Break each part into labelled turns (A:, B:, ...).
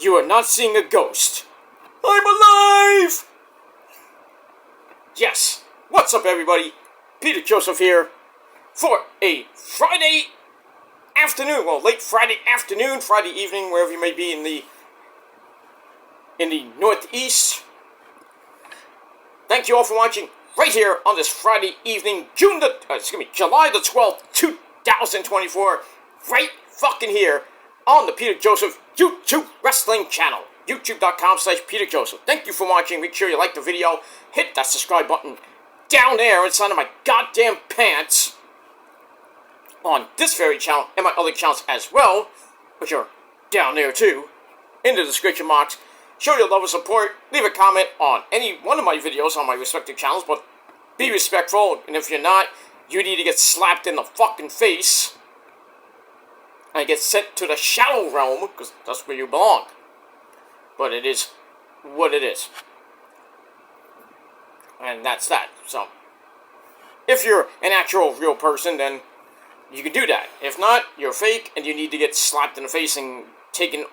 A: You are not seeing a ghost. I'm alive! Yes. What's up, everybody? Peter Joseph here for a Friday afternoon. Well, late Friday afternoon, Friday evening, wherever you may be in the Northeast. Thank you all for watching right here on this Friday evening, July the 12th, 2024, right fucking here on the Peter Joseph YouTube Wrestling channel, youtube.com/Peter Joseph. Thank you for watching. Make sure you like the video, hit that subscribe button down there inside of my goddamn pants on this very channel and my other channels as well, which are down there too, in the description box. Show your love and support. Leave a comment on any one of my videos on my respective channels, but be respectful, and if you're not, you need to get slapped in the fucking face and get sent to the shadow realm, because that's where you belong. But it is what it is. And that's that. So, if you're an actual real person, then you can do that. If not, you're fake, and you need to get slapped in the face and taken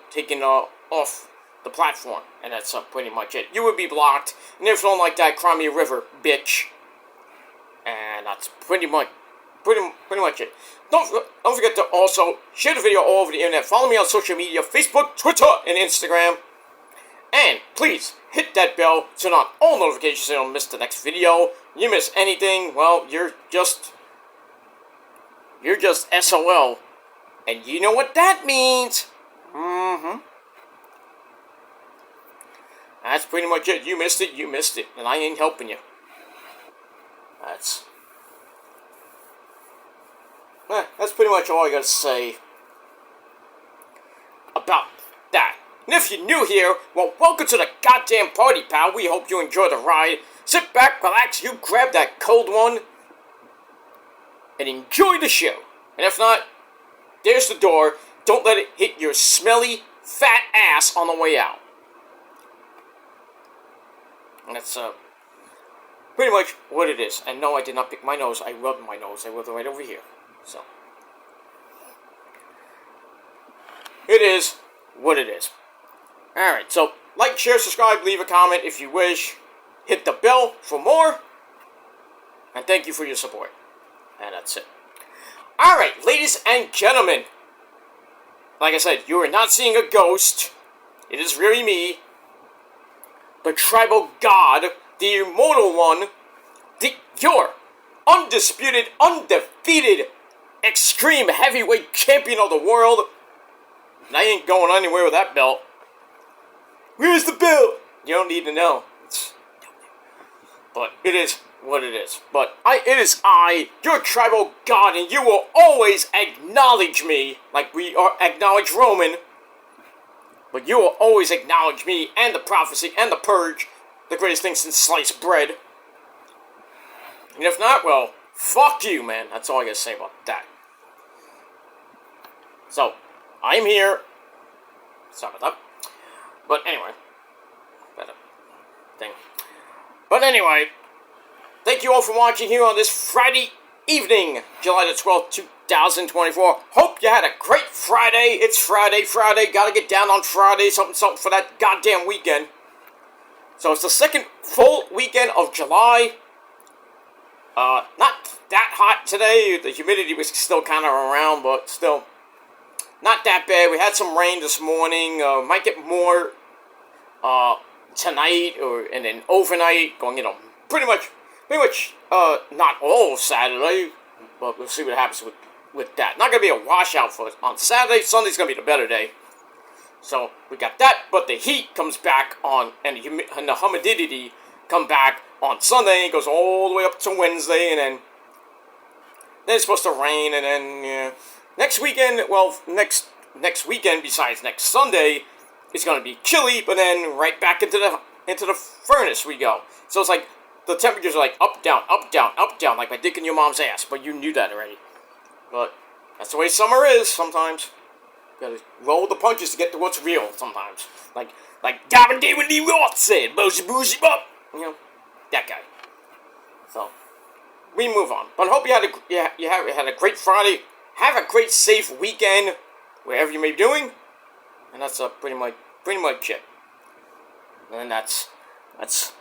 A: off the platform, and that's pretty much it. You would be blocked, and if you don't like that, cry me a river, bitch. And that's pretty much it. Don't forget to also share the video all over the internet. Follow me on social media, Facebook, Twitter, and Instagram. And please hit that bell so not all notifications so you don't miss the next video. You miss anything, well, you're just SOL. And you know what that means. That's pretty much it. You missed it, and I ain't helping you. That's pretty much all I gotta say about that. And if you're new here, well, welcome to the goddamn party, pal. We hope you enjoy the ride. Sit back, relax, you grab that cold one, and enjoy the show. And if not, there's the door. Don't let it hit your smelly, fat ass on the way out. And that's pretty much what it is. And no, I did not pick my nose. I rubbed my nose. I rubbed it right over here. So, it is what it is. Alright, so like, share, subscribe, leave a comment if you wish. Hit the bell for more. And thank you for your support. And that's it. Alright, ladies and gentlemen. Like I said, you are not seeing a ghost. It is really me. The tribal god, the immortal one, your undisputed, undefeated, extreme heavyweight champion of the world. And I ain't going anywhere with that belt. Where's the belt? You don't need to know. But it is what it is. But it is I, your tribal god, and you will always acknowledge me like we acknowledge Roman. But you will always acknowledge me and the prophecy and the purge, the greatest thing since sliced bread. And if not, well, fuck you, man. That's all I gotta say about that. So, I'm here. Sorry about that. But anyway. Better thing. But anyway, thank you all for watching here on this Friday evening, July the 12th, 2024. Hope you had a great Friday. It's Friday. Gotta get down on Friday. Something for that goddamn weekend. So it's the second full weekend of July. Not that hot today. The humidity was still kind of around, but still not that bad. We had some rain this morning. Might get more tonight and then overnight. Going, pretty much not all of Saturday, but we'll see what happens with that. Not gonna be a washout on Saturday. Sunday's gonna be the better day. So we got that, but the heat comes back on, and the humidity come back on Sunday. It goes all the way up to Wednesday, and then it's supposed to rain, and then next weekend. Well, next weekend besides next Sunday, it's gonna be chilly, but then right back into the furnace we go. So it's like the temperatures are like up, down, like my dick in your mom's ass. But you knew that already. But that's the way summer is sometimes. You gotta roll the punches to get to what's real sometimes. Like David Lee Roth said, boozy bop. That guy. So we move on. But I hope you had a great Friday. Have a great, safe weekend wherever you may be doing. And that's pretty much pretty much it. And that's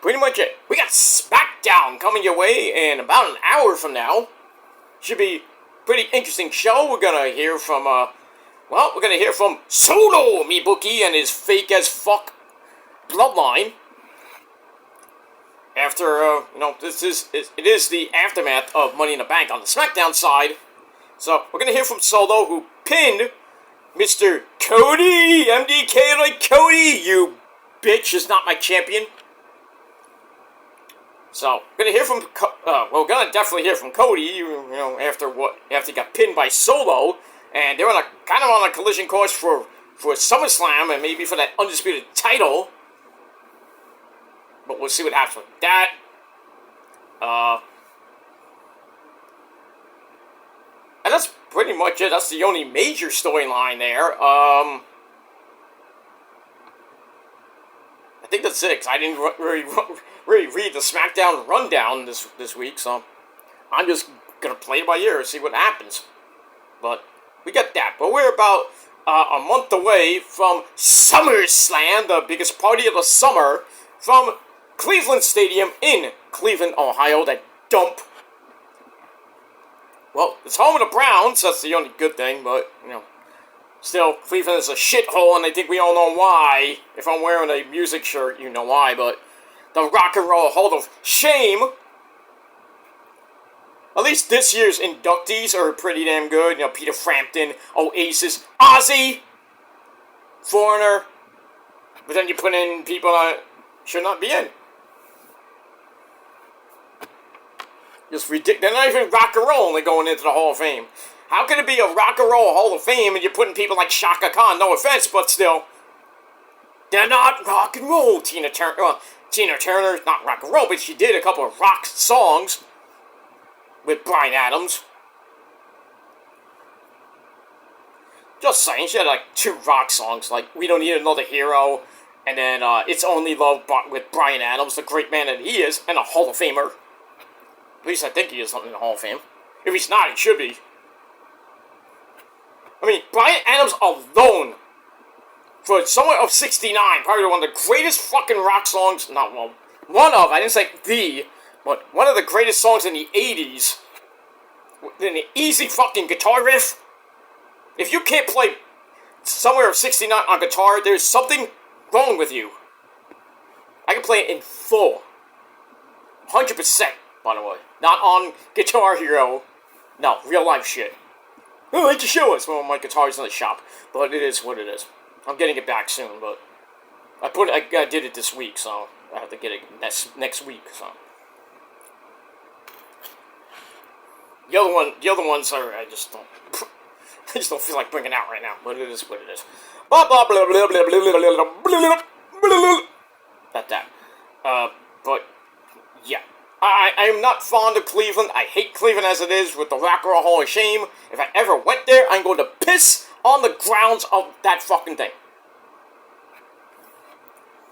A: pretty much it. We got SmackDown coming your way in about an hour from now. Should be a pretty interesting show. We're gonna hear from we're gonna hear from Solo Mibuki and his fake as fuck bloodline. After it is the aftermath of Money in the Bank on the SmackDown side. So we're gonna hear from Solo, who pinned Mr. Cody, MDK like Cody, you bitch is not my champion. So we're gonna hear from we're gonna definitely hear from Cody, after he got pinned by Solo, and they're kind of on a collision course for SummerSlam and maybe for that undisputed title. But we'll see what happens with that. And that's pretty much it. That's the only major storyline there. I think that's it, 'cause I didn't really read the SmackDown rundown this week, so I'm just gonna play it by ear and see what happens. But we got that. But we're about a month away from SummerSlam, the biggest party of the summer, from Cleveland Stadium in Cleveland, Ohio, that dump. Well, it's home of the Browns, that's the only good thing, but, still, Cleveland is a shithole, and I think we all know why. If I'm wearing a music shirt, you know why, but the Rock and Roll Hall of Shame, at least this year's inductees are pretty damn good. Peter Frampton, Oasis, Ozzy, Foreigner, but then you put in people that should not be in. Just ridiculous. They're not even rock and roll and they're going into the Hall of Fame. How can it be a rock and roll Hall of Fame and you're putting people like Shaka Khan? No offense, but still, they're not rock and roll. Tina Turner's not rock and roll, but she did a couple of rock songs with Bryan Adams. Just saying, she had like 2 rock songs, like We Don't Need Another Hero, and then It's Only Love with Bryan Adams, the great man that he is, and a Hall of Famer. At least I think he is something in the Hall of Fame. If he's not, he should be. I mean, Bryan Adams alone, for Summer of '69, probably one of the greatest fucking rock songs, I didn't say the, but one of the greatest songs in the 80s, in an easy fucking guitar riff. If you can't play Summer of '69 on guitar, there's something wrong with you. I can play it in full. 100%, by the way. Not on Guitar Hero. No, real life shit. Oh, why don't you show us? Well, my guitar's in the shop. But it is what it is. I'm getting it back soon, but I did it this week, so I have to get it next week, so. The other ones are, I just don't feel like bringing out right now, but it is what it is. Blah, blah, blah, blah, blah, blah, blah, blah, blah, blah. That. But, yeah. I am not fond of Cleveland. I hate Cleveland as it is with the Rock and Roll Hall of Shame. If I ever went there, I'm going to piss on the grounds of that fucking thing.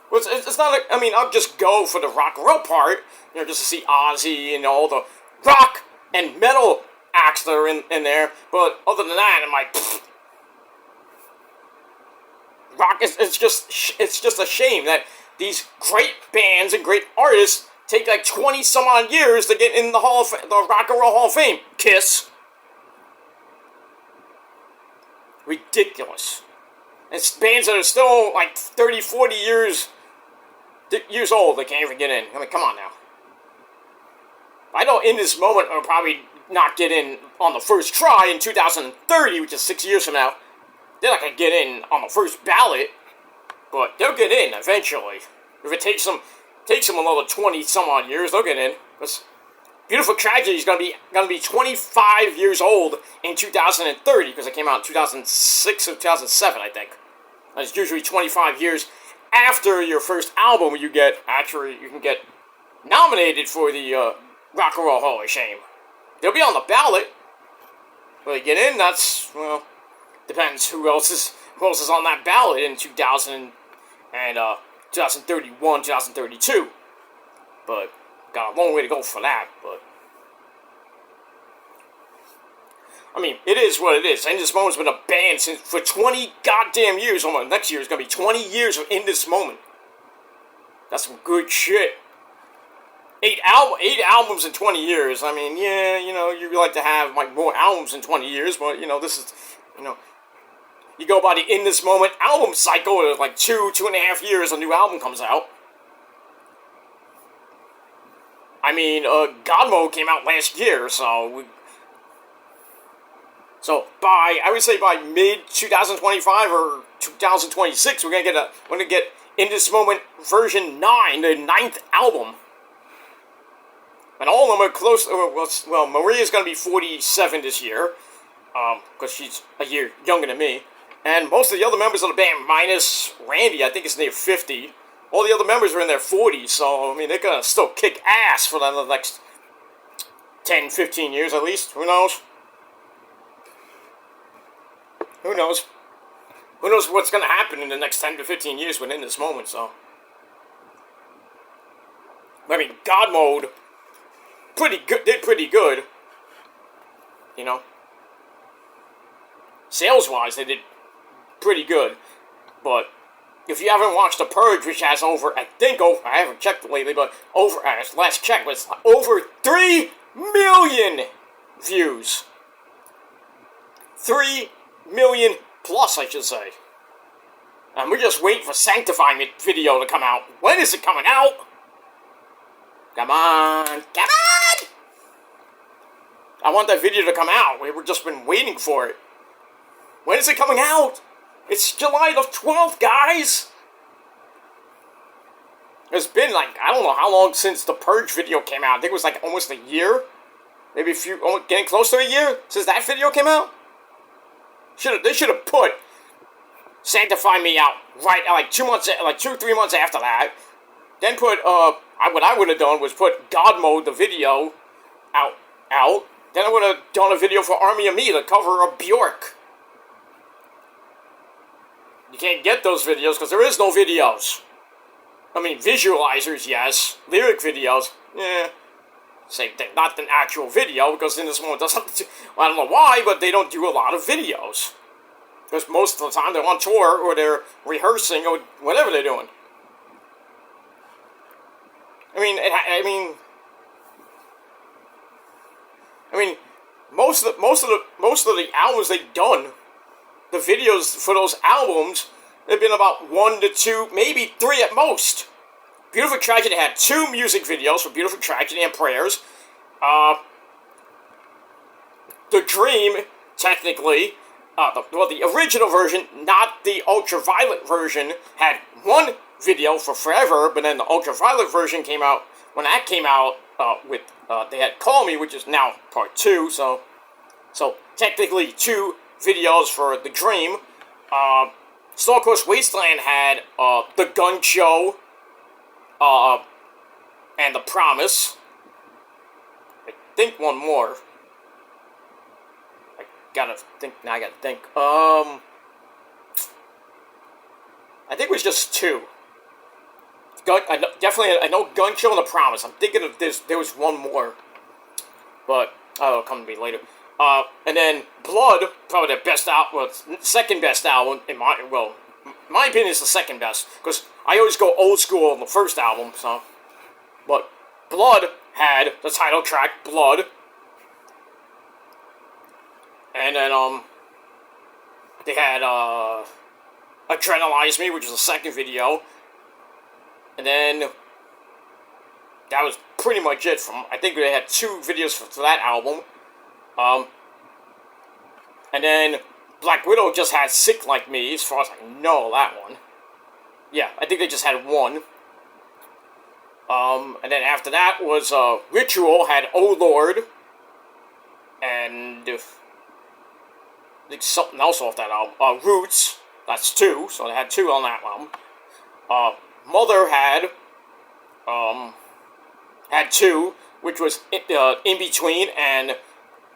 A: It's not I'll just go for the rock and roll part, just to see Ozzy and all the rock and metal acts that are in there. But other than that, I'm like, pfft. Rock it's just a shame that these great bands and great artists take like 20 some odd years to get in the Rock and Roll Hall of Fame. Kiss. Ridiculous. And bands that are still like 30, 40 years old, they can't even get in. I mean, come on now. I know in this moment I'll probably not get in on the first try in 2030, which is 6 years from now. They're not going to get in on the first ballot, but they'll get in eventually. If it takes them another 20 some odd years, they'll get in. Because Beautiful Tragedy is going to be 25 years old in 2030, because it came out in 2006 or 2007, I think. And it's usually 25 years after your first album you can get nominated for the Rock and Roll Hall of Shame. They'll be on the ballot. Will they get in? Depends who else is on that ballot in 2031, 2032. But got a long way to go for that. But I mean, it is what it is. In This Moment's been a band for 20 goddamn years. Almost next year is gonna be 20 years of In This Moment. That's some good shit. Eight albums in 20 years. I mean, yeah, you like to have like more albums in 20 years, but this is, you go by the In This Moment album cycle. It's like 2.5 years a new album comes out. I mean, God Mode came out last year, so I would say by mid 2025 or 2026, we're gonna get In This Moment version 9, the 9th album. And all of them are close. Well, Maria's going to be 47 this year, because she's a year younger than me. And most of the other members of the band, minus Randy, I think is near 50. All the other members are in their 40s, so, I mean, they're going to still kick ass for the next 10, 15 years at least. Who knows? Who knows? Who knows what's going to happen in the next 10 to 15 years within this moment, so. I mean, God Mode did pretty good. Sales-wise, they did pretty good. But if you haven't watched The Purge, which has I haven't checked lately, but last check was over 3 million views. 3 million plus, I should say. And we're just waiting for Sanctify Me video to come out. When is it coming out? Come on! I want that video to come out. We've just been waiting for it. When is it coming out? It's July the 12th, guys! It's been I don't know how long since the Purge video came out. I think it was almost a year. Maybe getting close to a year since that video came out. They should have put Sanctify Me out right 2 months, 2-3 months after that. Then put what I would have done was put God Mode, the video, out. Then I would have done a video for Army of Me, the cover of Bjork. You can't get those videos because there is no videos. I mean, visualizers, yes. Lyric videos, same thing. Not an actual video, because In This Moment doesn't. I don't know why, but they don't do a lot of videos. Because most of the time they're on tour or they're rehearsing or whatever they're doing. Most of the albums they've done, the videos for those albums, they've been about 1 to 2, maybe 3 at most. Beautiful Tragedy had 2 music videos for Beautiful Tragedy and Prayers. The Dream, technically, the original version, not the Ultraviolet version, had 1 video for Forever, but then the Ultraviolet version came out. When that came out, they had Call Me, which is now part 2, so technically 2 videos for The Dream. Star Course Wasteland had The Gun Show, and The Promise. I think 1 more. I gotta think. I think it was just 2. I know Gun Show and The Promise. I'm thinking of there was 1 more. But, it'll come to me later. And then Blood, probably their best album, second best album, in my opinion, is the second best. Because I always go old school on the first album, so. But Blood had the title track, Blood. And then, they had, Adrenalize Me, which was the second video. And then, that was pretty much it I think they had 2 videos for that album. And then, Black Widow just had Sick Like Me, as far as I know that one. Yeah, I think they just had 1. And then after that was, Ritual had Oh Lord. And, I think something else off that album. Roots, that's 2, so they had 2 on that album. Mother had 2, which was In Between and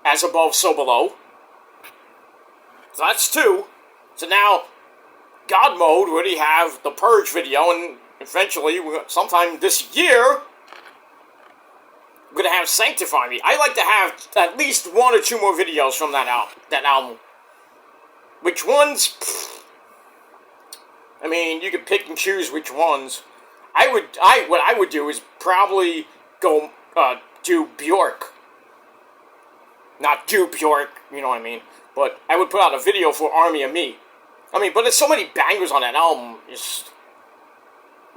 A: As Above, So Below. So that's 2. So now, God Mode, we already have the Purge video, and eventually, sometime this year, gonna have Sanctify Me. I like to have at least 1 or 2 more videos from that album. Which ones? I mean, you can pick and choose which ones. What I would do is probably go do Bjork. Not do Bjork, you know what I mean. But I would put out a video for Army of Me. I mean, but there's so many bangers on that album. Just,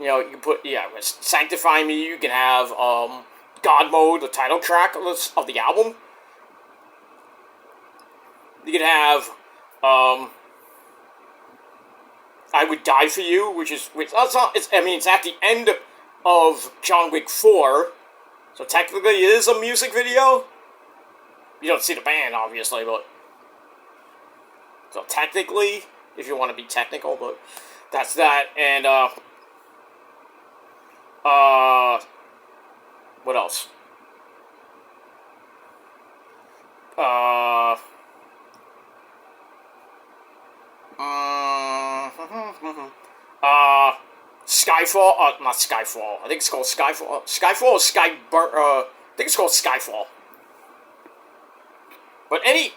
A: you know, you can put, Sanctify Me. You can have God Mode, the title track of the album. You can have I Would Die For You, it's at the end of John Wick 4. So technically it is a music video. You don't see the band, obviously, but... So technically, if you want to be technical, but... That's that, and, what else? Skyfall, not Skyfall, I think it's called Skyfall, or I think it's called Skyfall. But any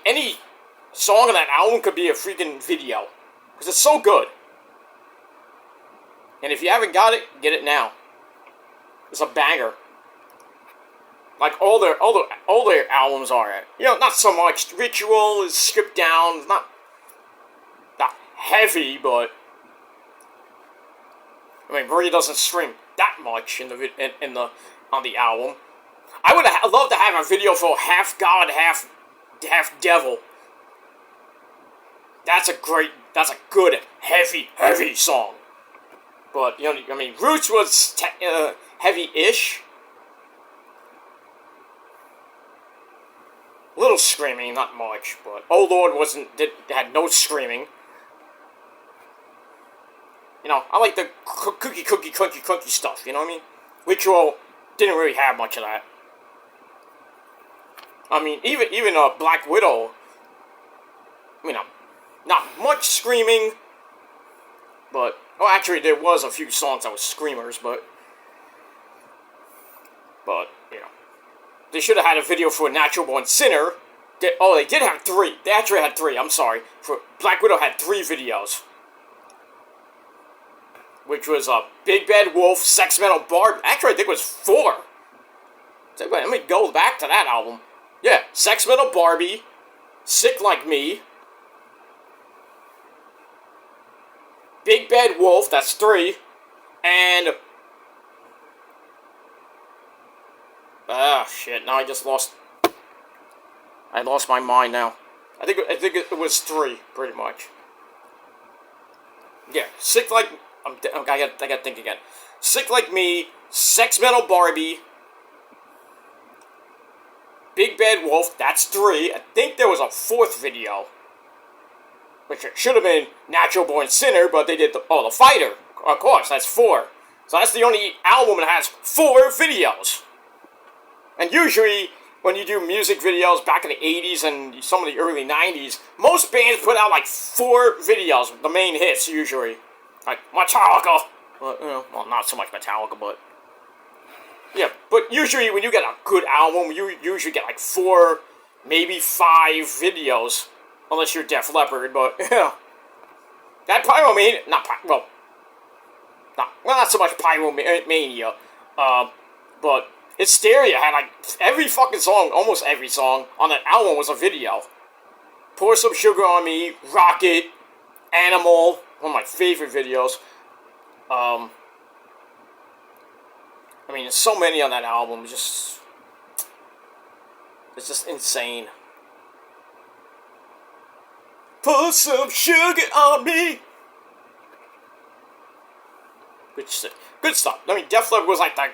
A: song on that album could be a freaking video, because it's so good. And if you haven't got it, get it now. It's a banger. Like all their albums are. You know, not so much. Ritual is stripped down, not heavy, but I mean, Maria doesn't scream that much on the album. I would have loved to have a video for Half God, Half Devil. That's a good, heavy song. But, you know, I mean, Roots was heavy-ish. A little screaming, not much, but Oh Lord had no screaming. You know, I like the cookie stuff, you know what I mean? Ritual didn't really have much of that. I mean, even Black Widow, you know, not much screaming, but, well, actually, there was a few songs that was screamers, but, you know, they should have had a video for Natural Born Sinner. They did have 3. They actually had 3, I'm sorry. For Black Widow had 3 videos. Which was Big Bad Wolf, Sex Metal Barbie. Actually, I think it was 4. So, let me go back to that album. Yeah, Sex Metal Barbie, Sick Like Me, Big Bad Wolf, that's 3, and... shit, now I lost my mind now. I think it was 3, pretty much. Yeah, Sick Like... I gotta think again. Sick Like Me, Sex Metal Barbie, Big Bad Wolf, that's 3. I think there was a 4th video, which should have been Natural Born Sinner, but they did the Fighter. Of course, that's 4. So that's the only album that has 4 videos. And usually, when you do music videos back in the 80s and some of the early 90s, most bands put out like 4 videos, the main hits usually. Like Metallica. Well, not so much Metallica, but... Yeah, but usually when you get a good album, you usually get like 4, maybe 5 videos. Unless you're Def Leppard, but, yeah. That Pyromania... not so much Pyromania. But Hysteria had like every fucking song, almost every song on that album was a video. Pour Some Sugar on Me, Rocket, Animal... One of my favorite videos. I mean, there's so many on that album. It's just insane. Put some sugar on me. Good stuff. I mean, Def Leppard was like that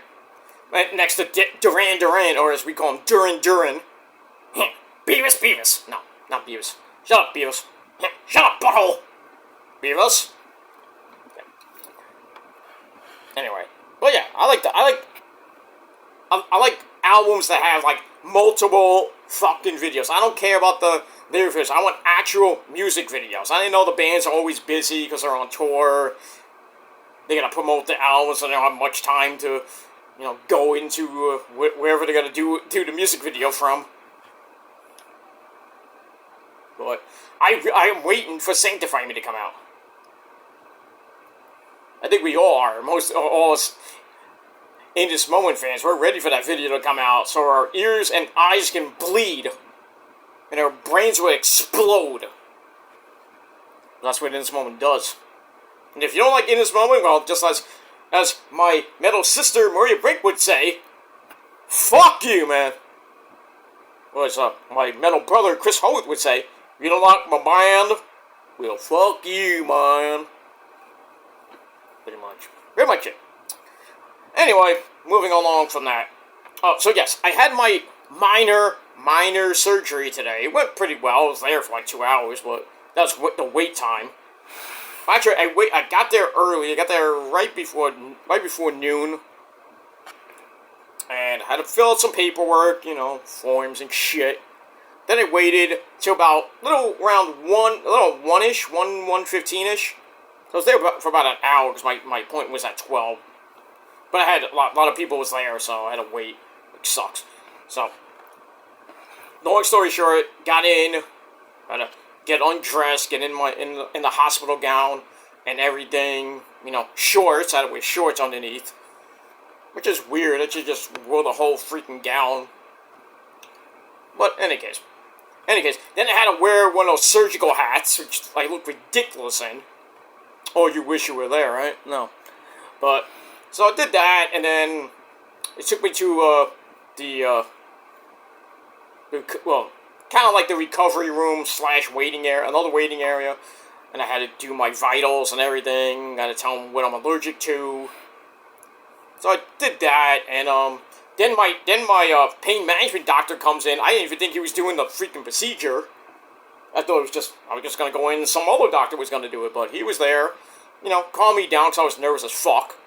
A: next to Duran Duran, or as we call him, Duran. Beavis. No, not Beavis. Shut up, Beavis. Shut up, butthole. Beavis. Anyway, well, yeah, I like albums that have like multiple fucking videos. I don't care about the lyrics. I want actual music videos. I didn't know the bands are always busy because they're on tour. They gotta promote the albums, so they don't have much time to go into wherever they're gonna do the music video from. But I am waiting for Sanctify Me to come out. I think we all are. All us In This Moment fans, we're ready for that video to come out so our ears and eyes can bleed and our brains will explode. That's what In This Moment does. And if you don't like In This Moment, well, just as my metal sister Maria Brink would say, fuck you, man. Or as my metal brother Chris Howitt would say, if you don't like my band, well, fuck you, man. Pretty much it. Anyway, moving along from that. Oh, so yes, I had my minor surgery today. It went pretty well. I was there for like 2 hours, but that's the wait time. Actually, I got there early. I got there right before noon, and I had to fill out some paperwork, forms and shit. Then I waited till about around 1:15ish. So I was there for about an hour because my appointment was at 12. But I had a lot of people was there, so I had to wait, which sucks. So, long story short, got in, had to get undressed, get in the hospital gown and everything. Shorts. I had to wear shorts underneath, which is weird. I should just wore the whole freaking gown. But any case, then I had to wear one of those surgical hats, which I look ridiculous in. Oh, you wish you were there, right? No, but. So I did that, and then it took me to kind of like the recovery room / waiting area, another waiting area, and I had to do my vitals and everything. I had to tell them what I'm allergic to. So I did that, and then my pain management doctor comes in. I didn't even think he was doing the freaking procedure. I thought I was just gonna go in, and some other doctor was gonna do it, but he was there, calm me down because I was nervous as fuck.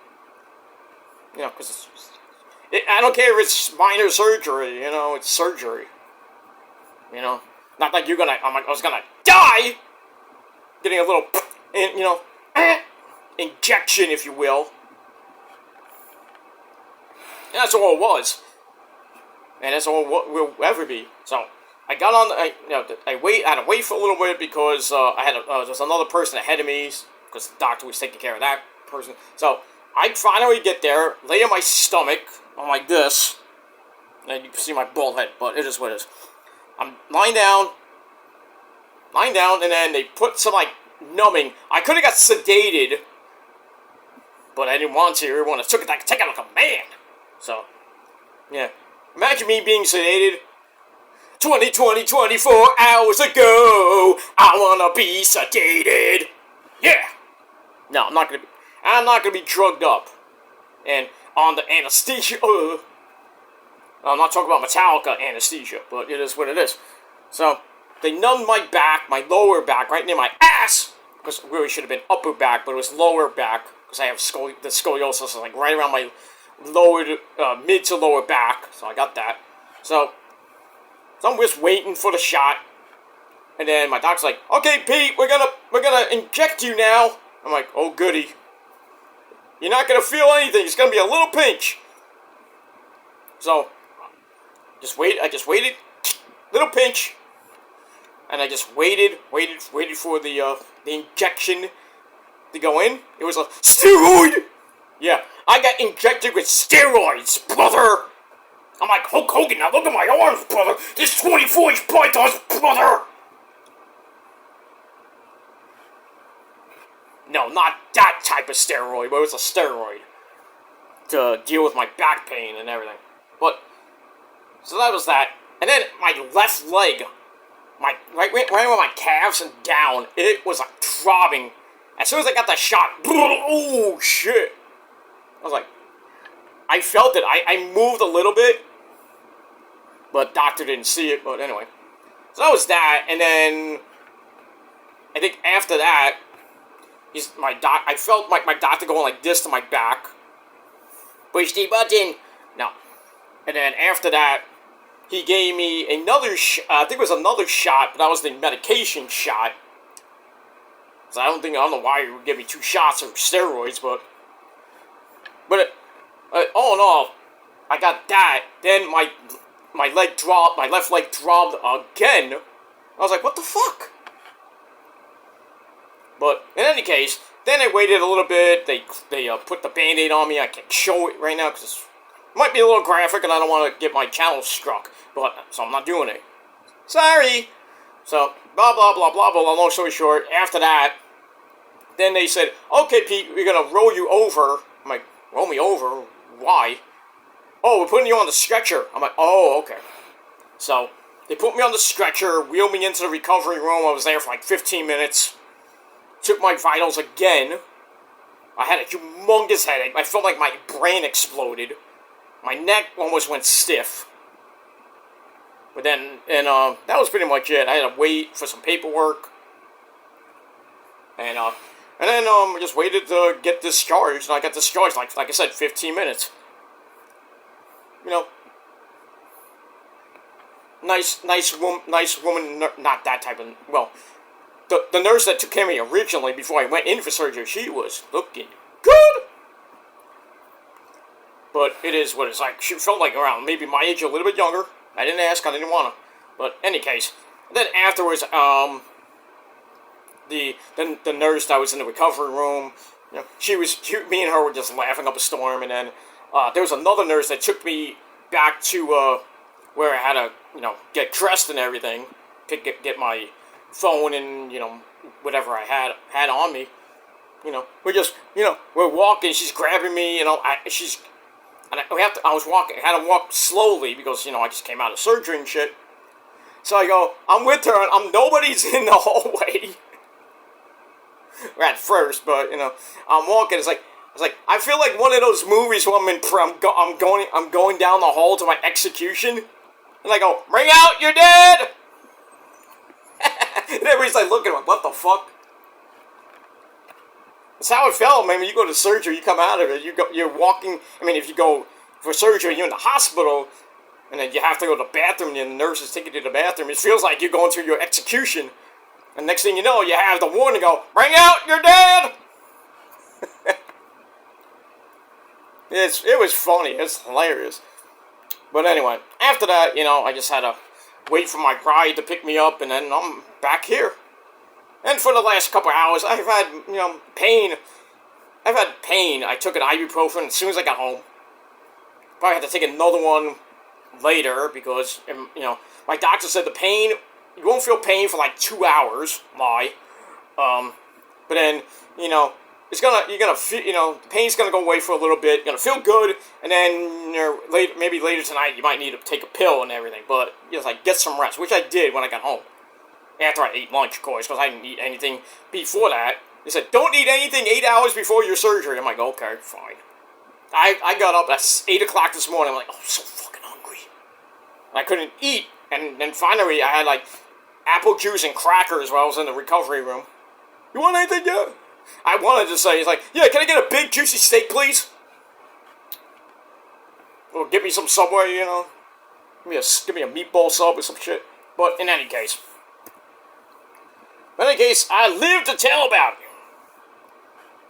A: Because I don't care if it's minor surgery, it's surgery. Not like I was gonna die! Getting a little, injection, if you will. And that's all it was. And that's all it will ever be. So, I got on, I had to wait for a little bit because there was another person ahead of me, because the doctor was taking care of that person. So, I finally get there, lay on my stomach, on like this, and you can see my bald head, but it is what it is. I'm lying down, and then they put some, numbing. I could have got sedated, but I didn't want to. I wanted to take it like a man. So, yeah. Imagine me being sedated 24 hours ago. I wanna be sedated. Yeah. No, I'm not gonna be drugged up and on the anesthesia. I'm not talking about Metallica anesthesia, but it is what it is. So, they numbed my back, my lower back, right near my ass, because it really should have been upper back, but it was lower back, because I have the scoliosis, right around my mid to lower back, so I got that. So I'm just waiting for the shot, and then my doctor's like, okay, Pete, we're gonna inject you now. I'm like, oh, goody. You're not going to feel anything. It's going to be a little pinch. So, I just waited. Little pinch. And I just waited for the injection to go in. It was a steroid. Yeah, I got injected with steroids, brother. I'm like, Hulk Hogan, now look at my arms, brother. This 24-inch pythons, brother. No, not that type of steroid, but it was a steroid to deal with my back pain and everything. But, so that was that. And then my left leg, right where my calves and down, it was throbbing. As soon as I got that shot, oh shit. I was like, I felt it. I moved a little bit, but doctor didn't see it, but anyway. So that was that, and then I think after that, I felt like my doctor going like this to my back. Push the button. No. And then after that, he gave me another I think it was another shot, but that was the medication shot. So I don't know why he would give me 2 shots of steroids, but all in all, I got that. Then my leg dropped. My left leg dropped again. I was like, what the fuck? But in any case, then I waited a little bit. They put the Band-Aid on me. I can't show it right now because it might be a little graphic, and I don't want to get my channel struck. But so I'm not doing it. Sorry. So blah blah blah blah blah. Long story short, after that, then they said, okay, Pete, we're gonna roll you over. I'm like, roll me over? Why? Oh, we're putting you on the stretcher. I'm like, oh, okay. So they put me on the stretcher, wheeled me into the recovery room. I was there for like 15 minutes. Took my vitals again. I had a humongous headache. I felt like my brain exploded. My neck almost went stiff. But then, that was pretty much it. I had to wait for some paperwork. And then I just waited to get discharged. And I got discharged, like I said, 15 minutes. You know, nice woman, not that type of, well, the nurse that took care of me originally before I went in for surgery, she was looking good. But it is what it's like. She felt like around maybe my age, a little bit younger. I didn't ask, I didn't want to. But any case, then afterwards, the nurse that was in the recovery room, you know, me and her were just laughing up a storm, and then there was another nurse that took me back to where I had to, you know, get dressed and everything, to get my phone and, you know, whatever I had on me. You know, we're walking, she's grabbing me, you know, I had to walk slowly because, you know, I just came out of surgery and shit. So I go, I'm with her, and nobody's in the hallway. At first, but, you know, I'm walking, it's like, I feel like one of those movies where I'm going down the hall to my execution, and I go, bring out your dead! And everybody's like looking at me, what the fuck? That's how it felt, man. When you go to surgery, you come out of it, you're walking, I mean, if you go for surgery, you're in the hospital, and then you have to go to the bathroom, and the nurses take you to the bathroom, it feels like you're going through your execution. And next thing you know, you have the warning go, bring out your dead! It was funny. It's hilarious. But anyway, after that, you know, I just had to wait for my ride to pick me up, and then I'm back here. And for the last couple hours, I've had, you know, pain. I've had pain. I took an ibuprofen as soon as I got home. Probably had to take another one later because, you know, my doctor said the pain, you won't feel pain for like 2 hours. Lie. But then, you know, you're gonna feel, you know, the pain's gonna go away for a little bit. You're gonna feel good, and then, you know, maybe later tonight you might need to take a pill and everything. But just like get some rest, which I did when I got home. After I ate lunch, of course, because I didn't eat anything before that. They said, don't eat anything 8 hours before your surgery. I'm like, okay, fine. I got up at 8 o'clock this morning. I'm like, oh, I'm so fucking hungry. And I couldn't eat. And then finally, I had like apple juice and crackers while I was in the recovery room. You want anything, yeah? I wanted to say, it's like, yeah, can I get a big juicy steak, please? Or give me some Subway, you know? Give me a meatball sub or some shit. But in any case, I live to tell about it.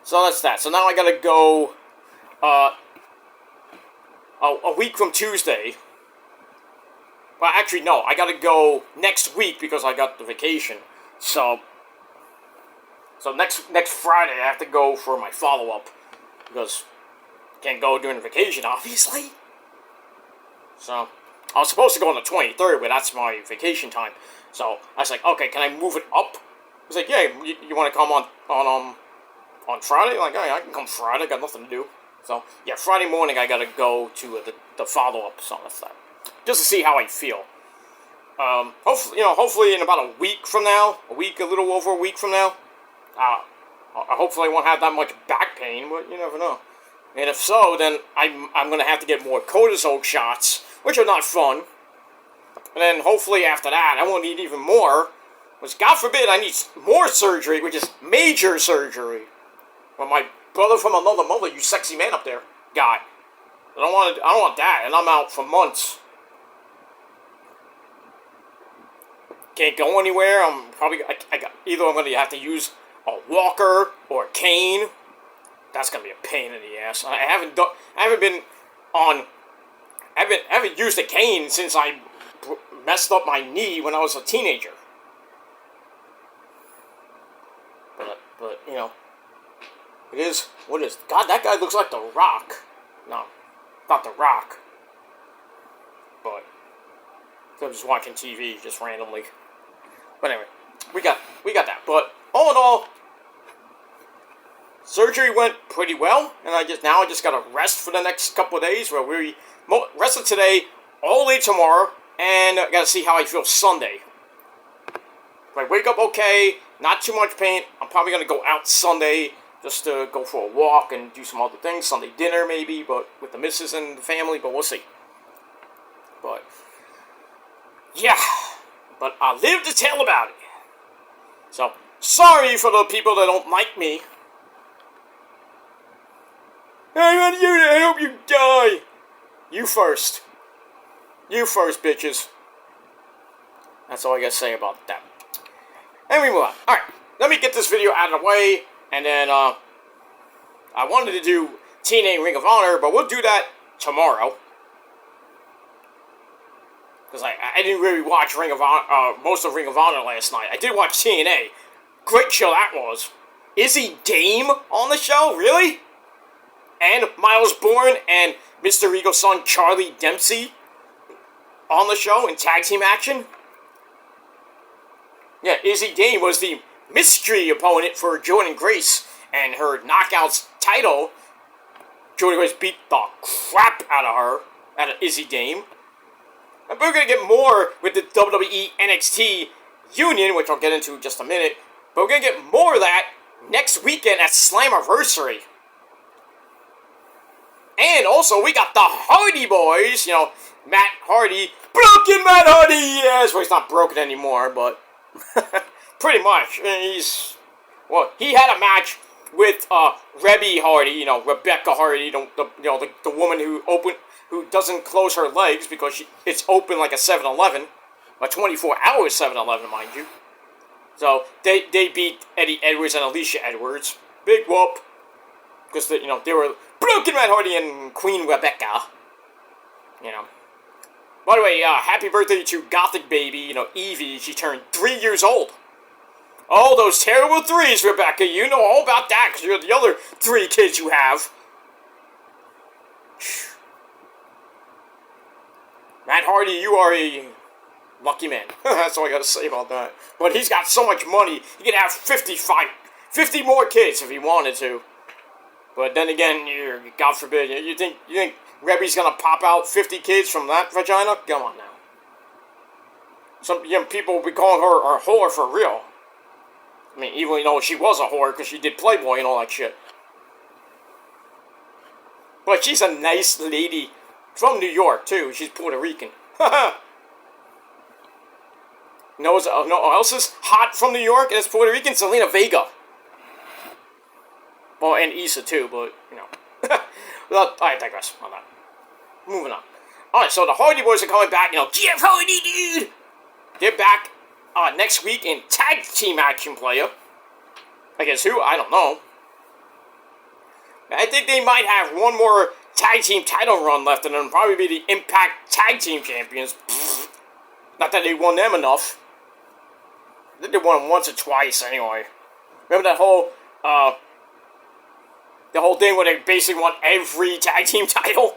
A: So that's that. So now I gotta go a week from Tuesday. Well, actually, no. I gotta go next week because I got the vacation. So next Friday I have to go for my follow-up. Because I can't go during the vacation, obviously. So I was supposed to go on the 23rd, but that's my vacation time. So I was like, okay, can I move it up? He's like, yeah, you want to come on Friday? I'm like, yeah, I can come Friday. I got nothing to do. So yeah, Friday morning I gotta go to the follow up. So that's that. Just to see how I feel. Hopefully in about a week from now, a little over a week from now, hopefully I won't have that much back pain. But you never know. And if so, then I'm gonna have to get more cortisone shots, which are not fun. And then hopefully after that, I won't need even more. Because God forbid I need more surgery, which is major surgery. Well, my brother from another mother, you sexy man up there, guy. I don't want that, and I'm out for months. Can't go anywhere. I'm probably either I'm gonna have to use a walker or a cane. That's gonna be a pain in the ass. I haven't been on haven't used a cane since I messed up my knee when I was a teenager. But you know, it is what it is. God, that guy looks like The Rock. No, not The Rock. But I'm just watching TV just randomly. But anyway, we got that. But all in all, surgery went pretty well, and I just gotta rest for the next couple of days. Where we rested today, all day tomorrow, and I gotta see how I feel Sunday. If I wake up okay, not too much pain, I'm probably gonna go out Sunday just to go for a walk and do some other things. Sunday dinner maybe, but with the missus and the family. But we'll see. But yeah, but I live to tell about it. So sorry for the people that don't like me. I want you to help you die. You first. You first, bitches. That's all I gotta say about that. And we move on. Alright, let me get this video out of the way. And then, I wanted to do TNA Ring of Honor, but we'll do that tomorrow. Because I didn't really watch Ring of Honor, most of Ring of Honor last night. I did watch TNA. Great show that was. Izzy Dame on the show? Really? And Miles Bourne and Mr. Eagle's son Charlie Dempsey on the show in tag team action. Yeah, Izzy Dame was the mystery opponent for Jordan Grace and her Knockouts title. Jordan Grace beat the crap out of Izzy Dame. And we're going to get more with the WWE NXT Union, which I'll get into in just a minute. But we're going to get more of that next weekend at Slammiversary. And also, we got the Hardy Boys, you know, Matt Hardy, broken Matt Hardy, yes, well, he's not broken anymore, but pretty much, he had a match with, Rebby Hardy, you know, Rebecca Hardy, the woman who doesn't close her legs because it's open like a 7-Eleven, a 24-hour 7-Eleven, mind you. So, they beat Eddie Edwards and Alicia Edwards, big whoop, because, they were broken Matt Hardy and Queen Rebecca, you know. By the way, happy birthday to Gothic Baby, Evie. She turned 3 years old. Oh, those terrible threes, Rebecca. You know all about that, because you're the other 3 kids you have. Matt Hardy, you are a lucky man. That's all I got to say about that. But he's got so much money, he could have 50 more kids if he wanted to. But then again, God forbid, you think Rebby's gonna pop out 50 kids from that vagina? Come on now. Some people will be calling her a whore for real. I mean, even though she was a whore because she did Playboy and all that shit. But she's a nice lady from New York too. She's Puerto Rican. No one else is hot from New York and it's Puerto Rican? Selena Vega. Well, and Issa too, but, I digress on that. Moving on. Alright, so the Hardy Boys are coming back, Jeff Hardy, dude! They're back next week in tag team action, player. I guess who? I don't know. I think they might have one more tag team title run left, and it'll probably be the Impact Tag Team Champions. Pfft. Not that they won them enough. I think they won them once or twice, anyway. Remember that whole thing where they basically won every tag team title?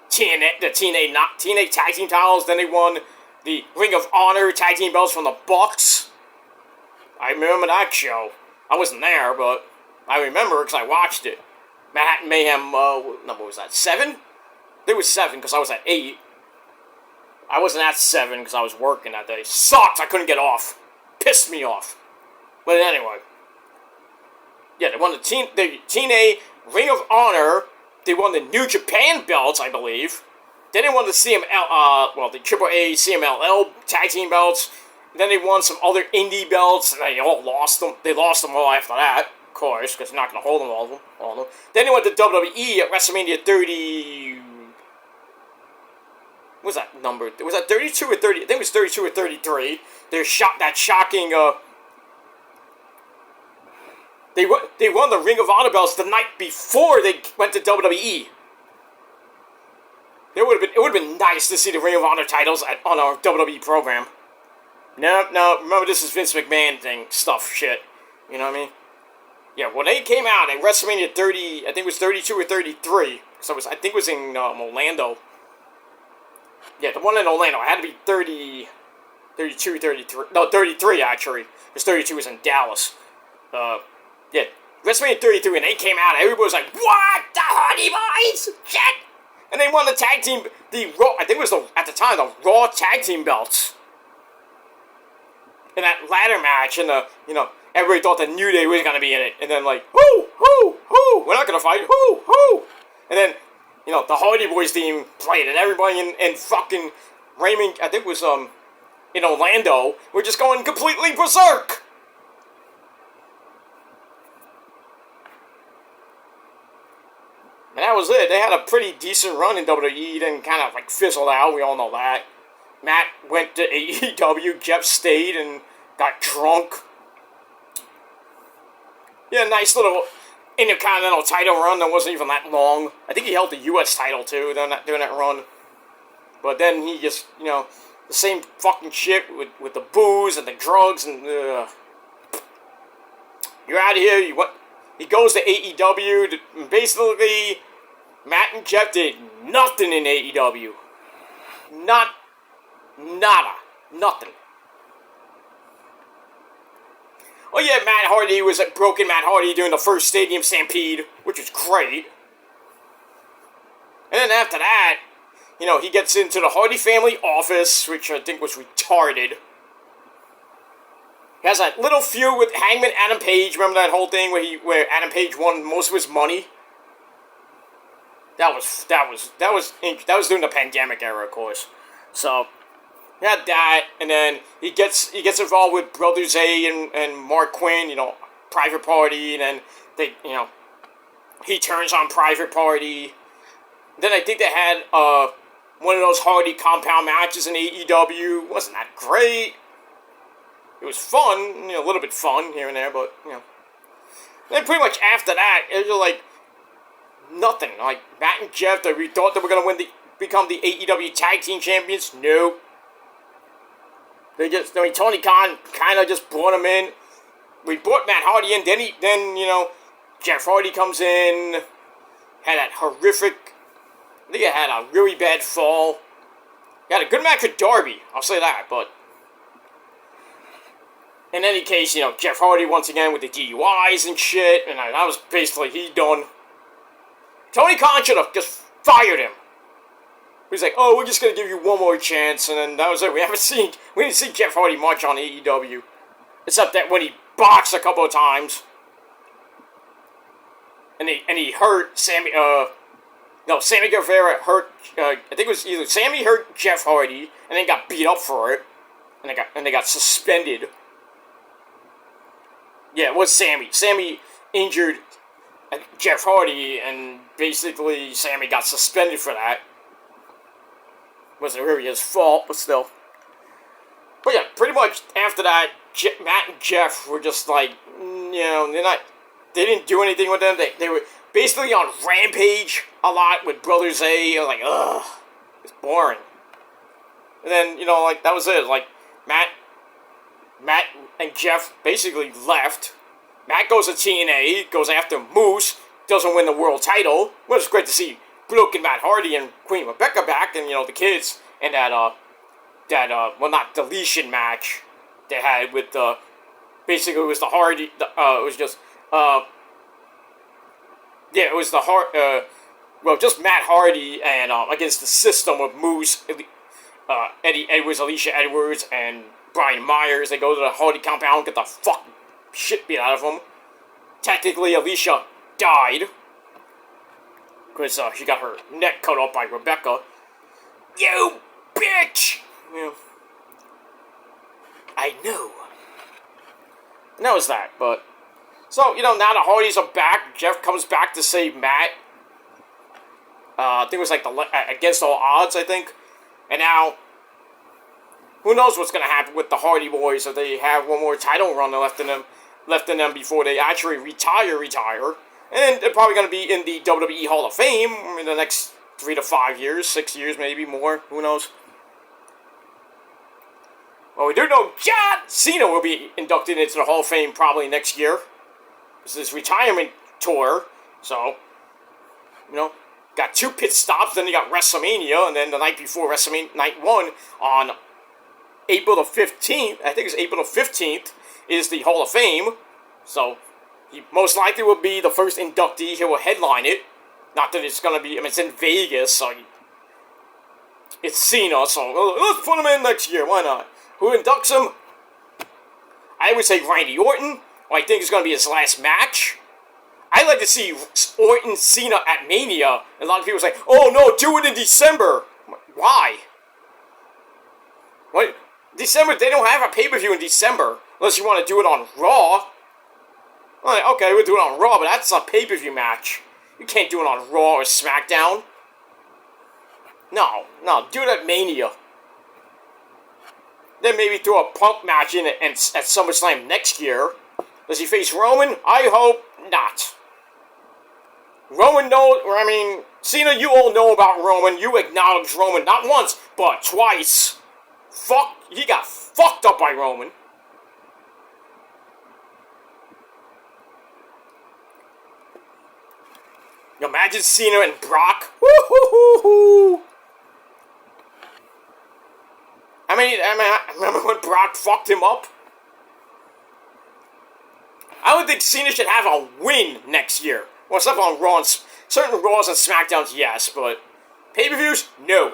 A: TNA tag team titles, then they won the Ring of Honor tag team belts from the Bucks. I remember that show. I wasn't there, but I remember because I watched it. Manhattan Mayhem, what number was that? 7? There was 7 because I was at 8. I wasn't at 7 because I was working that day. Sucked! I couldn't get off. Pissed me off. But anyway. Yeah, they won the TNA Ring of Honor. They won the New Japan belts, I believe. Then they won the the AAA CMLL tag team belts. Then they won some other indie belts, and they all lost them. They lost them all after that, of course, because they're not going to hold them all of them. Then they went to WWE at WrestleMania 30. What was that number? Was that 32 or 30? I think it was 32 or 33. That shocking. They won the Ring of Honor belts the night before they went to WWE. It would have have been nice to see the Ring of Honor titles on our WWE program. No, remember this is Vince McMahon stuff, shit. You know what I mean? Yeah, when they came out at WrestleMania 30, I think it was 32 or 33, so I think it was in Orlando. Yeah, the one in Orlando, it had to be 32, 33, no, 33 actually, because 32 was in Dallas. Yeah, WrestleMania 33, when they came out, everybody was like, what? The Hardy Boys? Shit! And they won the tag team, the Raw, I think it was, at the time, the Raw tag team belts. In that ladder match, and everybody thought the New Day was going to be in it. And then like, whoo, we're not going to fight, whoo. And then, the Hardy Boys team played, and everybody in fucking Raymond, I think it was, in Orlando, were just going completely berserk. And that was it. They had a pretty decent run in WWE, then kind of like fizzled out, we all know that. Matt went to AEW, Jeff stayed and got drunk. Yeah, nice little Intercontinental title run that wasn't even that long. I think he held the U.S. title too during that run. But then he just, the same fucking shit with the booze and the drugs and you're out of here. He goes to AEW. Basically, Matt and Jeff did nothing in AEW. Nada. Nothing. Oh yeah, Matt Hardy was a broken Matt Hardy during the first Stadium Stampede, which was great. And then after that, he gets into the Hardy family office, which I think was retarded. He has that little feud with Hangman Adam Page. Remember that whole thing where Adam Page won most of his money? That was during the pandemic era, of course. So he had that, and then he gets involved with Brother Zay and Mark Quinn, Private Party, and then he turns on Private Party. Then I think they had one of those Hardy compound matches in AEW. Wasn't that great? It was fun, a little bit fun here and there, but Then pretty much after that, it was like nothing. Like Matt and Jeff, we thought they were gonna become the AEW Tag Team Champions. Nope. Tony Khan kind of just brought him in. We brought Matt Hardy in, then Jeff Hardy comes in, had that horrific, I think he had a really bad fall. He had a good match with Darby, I'll say that, but in any case, Jeff Hardy once again with the DUIs and shit, and that was basically he done. Tony Khan should have just fired him. He's like, oh, we're just going to give you one more chance, and then that was it. We didn't see Jeff Hardy much on AEW. Except that when he boxed a couple of times. And he hurt Sammy Guevara hurt, I think it was either Sammy hurt Jeff Hardy, and then got beat up for it. And they got suspended. Yeah, it was Sammy. Sammy injured Jeff Hardy, and basically Sammy got suspended for that. Wasn't really his fault, but still. But yeah, pretty much after that, Matt and Jeff were just like, they didn't do anything with them. They were basically on Rampage a lot with Brother Zay. I was like, ugh, it's boring. And then, that was it. Like, Matt and Jeff basically left. Matt goes to TNA, goes after Moose, doesn't win the world title. Well, it's great to see broken Matt Hardy and Queen Rebecca back, and the kids, and that not deletion match they had with basically it was the Hardy, it was just it was the just Matt Hardy and against the System of Moose, Eddie Edwards, Alicia Edwards, and Brian Myers. They go to the Hardy compound, get the fucking shit beat out of them. Technically, Alicia died. Because she got her neck cut off by Rebecca. You bitch! I know. And that was that, but... So, now the Hardys are back. Jeff comes back to save Matt. I think it was like against all odds, I think. And now... Who knows what's going to happen with the Hardy Boys if they have one more title run left in them before they actually retire. And they're probably going to be in the WWE Hall of Fame in the next 3 to 5 years, 6 years, maybe more. Who knows? Well, we do know John Cena will be inducted into the Hall of Fame probably next year. This is his retirement tour. So, got 2 pit stops. Then you got WrestleMania. And then the night before WrestleMania, night 1 on April the 15th. I think it's April the 15th is the Hall of Fame. So, he most likely will be the first inductee. He will headline it. Not that it's going to be, it's in Vegas. So, it's Cena. So, let's put him in next year. Why not? Who inducts him? I would say Randy Orton. I think it's going to be his last match. I'd like to see Orton Cena at Mania. And a lot of people say, oh no, do it in December. Why? What? December, they don't have a pay-per-view in December. Unless you want to do it on Raw. Okay, we'll do it on Raw, but that's a pay-per-view match. You can't do it on Raw or SmackDown. No, do it at Mania. Then maybe throw a Punk match in at SummerSlam next year. Does he face Roman? I hope not. Cena, you all know about Roman. You acknowledge Roman not once, but twice. He got fucked up by Roman. Imagine Cena and Brock. Woo-hoo-hoo-hoo. I remember when Brock fucked him up? I would think Cena should have a win next year. Well, except on Raw, certain Raws and SmackDowns, yes, but pay-per-views, no.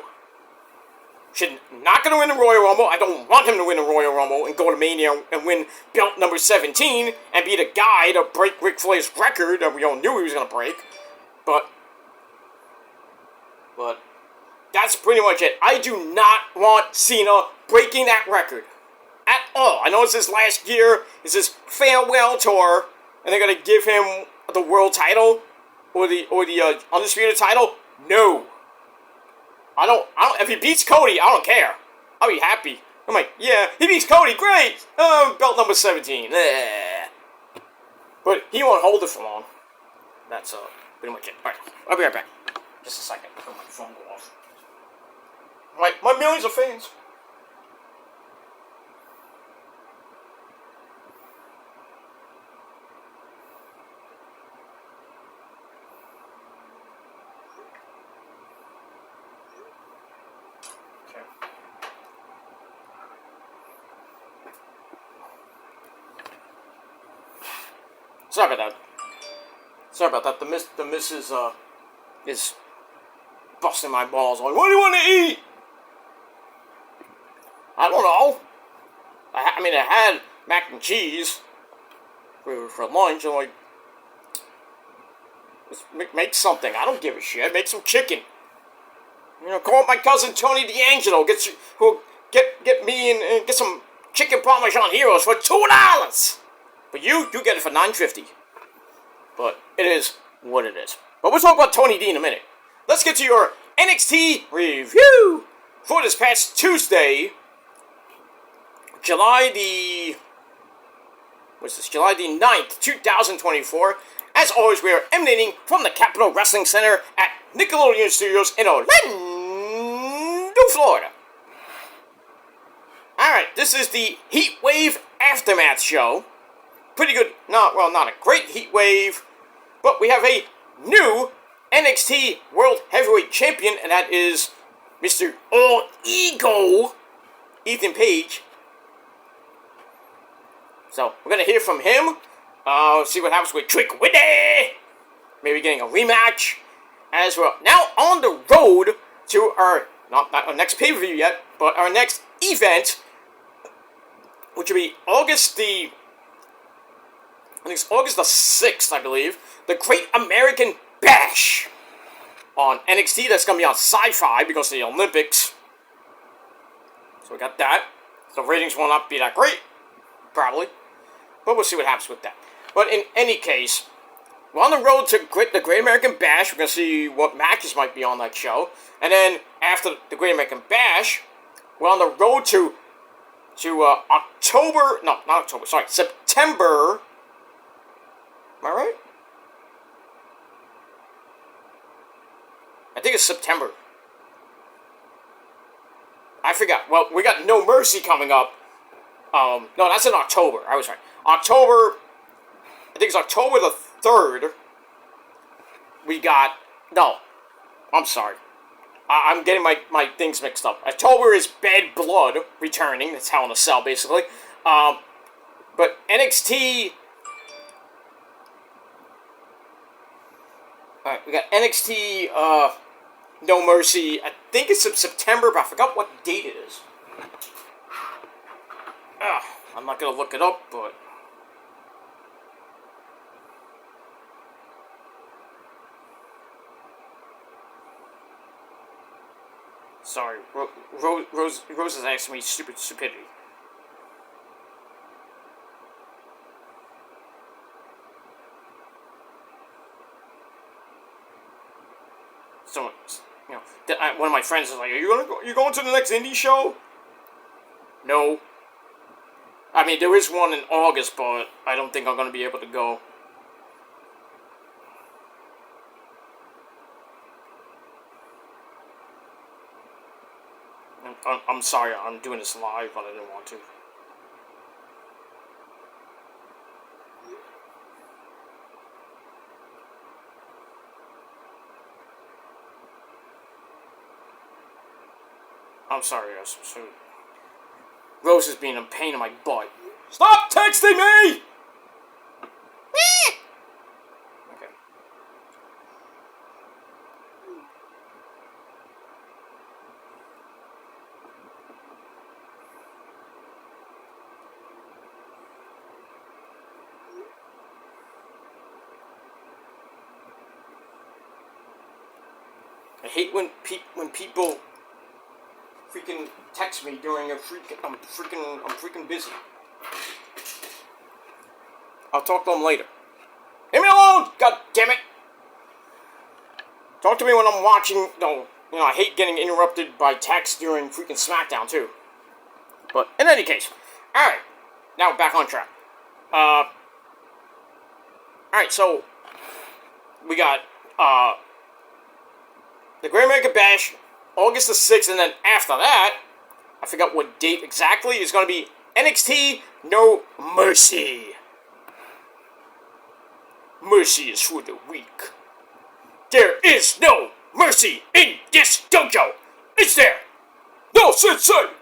A: Not going to win the Royal Rumble. I don't want him to win the Royal Rumble and go to Mania and win belt number 17 and be the guy to break Ric Flair's record that we all knew he was going to break. But that's pretty much it. I do not want Cena breaking that record at all. I know it's his last year, it's his farewell tour, and they're gonna give him the world title or the undisputed title. No, I don't. If he beats Cody, I don't care. I'll be happy. I'm like, yeah, he beats Cody, great. Belt number 17. But he won't hold it for long. That's pretty much it. All right, I'll be right back. Just a second. Put my phone go off. My millions of fans. Okay. Sorry about that. The missus is busting my balls on. What do you want to eat? I don't know. I had mac and cheese for lunch. I'm like, just make something. I don't give a shit. Make some chicken. Call up my cousin Tony D'Angelo. Get me and get some chicken Parmesan Heroes for $2. But you get it for $9.50. But it is what it is. But we'll talk about Tony D in a minute. Let's get to your NXT review for this past Tuesday, July the 9th, 2024. As always, we are emanating from the Capitol Wrestling Center at Nickelodeon Studios in Orlando, Florida. Alright, this is the Heat Wave Aftermath show. Pretty good, not a great Heat Wave, but we have a new NXT World Heavyweight Champion, and that is Mr. All Ego, Ethan Page. So, we're going to hear from him, see what happens with Trick Willie, maybe getting a rematch, as well. Now, on the road to our, not our next pay-per-view yet, but our next event, which will be August the 6th, I believe, the Great American Bash on NXT. That's going to be on Sci-Fi because of the Olympics. So we got that. The ratings will not be that great, probably. But we'll see what happens with that. But in any case, we're on the road to the Great American Bash. We're going to see what matches might be on that show. And then after the Great American Bash, we're on the road to September. Am I right? I think it's it's September. I forgot. Well, we got No Mercy coming up. No, that's in October. I was right. October, I think it's October the 3rd. We got, no, I'm sorry. I'm getting my things mixed up. October is Bad Blood returning. That's Hell in a Cell, basically. But NXT... Alright, we got NXT, No Mercy. I think it's in September, but I forgot what date it is. I'm not gonna look it up, but... Sorry, Rose is asking me stupidity. So, you know, one of my friends is like, "Are you going to the next indie show?" No. I mean, there is one in August, but I don't think I'm going to be able to go. I'm sorry, I'm doing this live, but I didn't want to. I'm sorry, so Rose is being a pain in my butt. Stop texting me! Okay. I hate when people freaking text me during a I'm freaking busy. I'll talk to them later. Leave me alone! God damn it! Talk to me when I'm watching. No, you know, I hate getting interrupted by text during freaking SmackDown too. But in any case, all right. Now back on track. All right. So we got the Great American Bash, August the 6th, and then after that, I forgot what date exactly, is going to be NXT No Mercy. Mercy is for the weak. There is no mercy in this dojo. Is there? No sensei.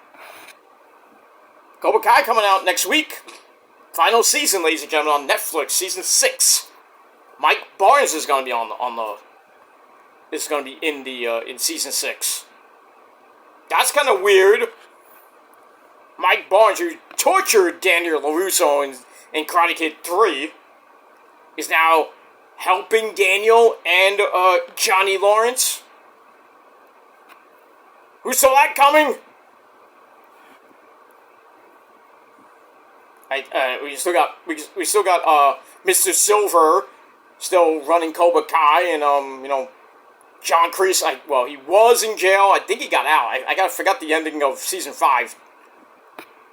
A: Cobra Kai coming out next week. Final season, ladies and gentlemen, on Netflix, season 6. Mike Barnes is going to be in season 6. That's kind of weird. Mike Barnes, who tortured Daniel LaRusso in Karate Kid 3, is now helping Daniel and Johnny Lawrence. Who saw that coming? We still got Mr. Silver still running Cobra Kai, and you know, John Kreese. He was in jail. I think he got out. I forgot the ending of season 5.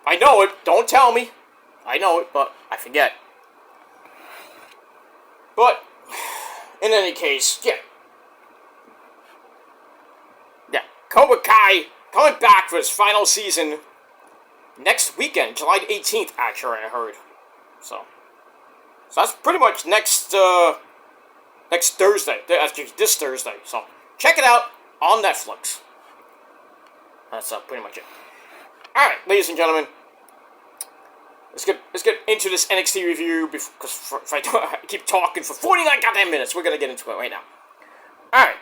A: I know it. Don't tell me. I know it, but I forget. But in any case, yeah. Cobra Kai coming back for its final season next weekend, July 18th. Actually, I heard. So that's pretty much next Thursday. Actually, this Thursday. So check it out on Netflix. That's pretty much it. All right, ladies and gentlemen. Let's get into this NXT review because if I keep talking for 49 goddamn minutes, we're gonna get into it right now. All right.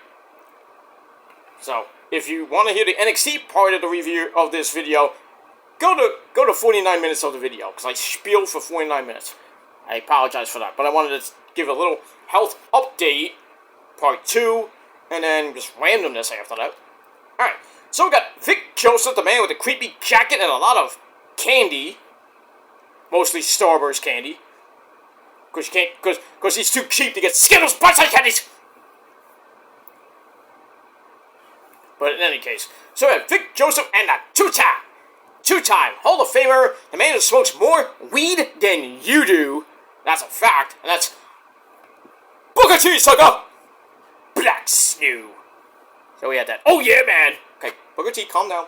A: So if you want to hear the NXT part of the review of this video, go to 49 minutes of the video because I spiel for 49 minutes. I apologize for that, but I wanted to give a little health update, part 2, and then just randomness after that. All right. So we got Vic Joseph, the man with the creepy jacket and a lot of candy. Mostly Starburst candy. Because he's too cheap to get Skittles bite-sized candies! But in any case, so we have Vic Joseph and a two-time Hall of Famer, the man who smokes more weed than you do. That's a fact, and that's Booker T, sucker! Black Snow. So we had that. Oh yeah, man. Okay, Booker T, calm down.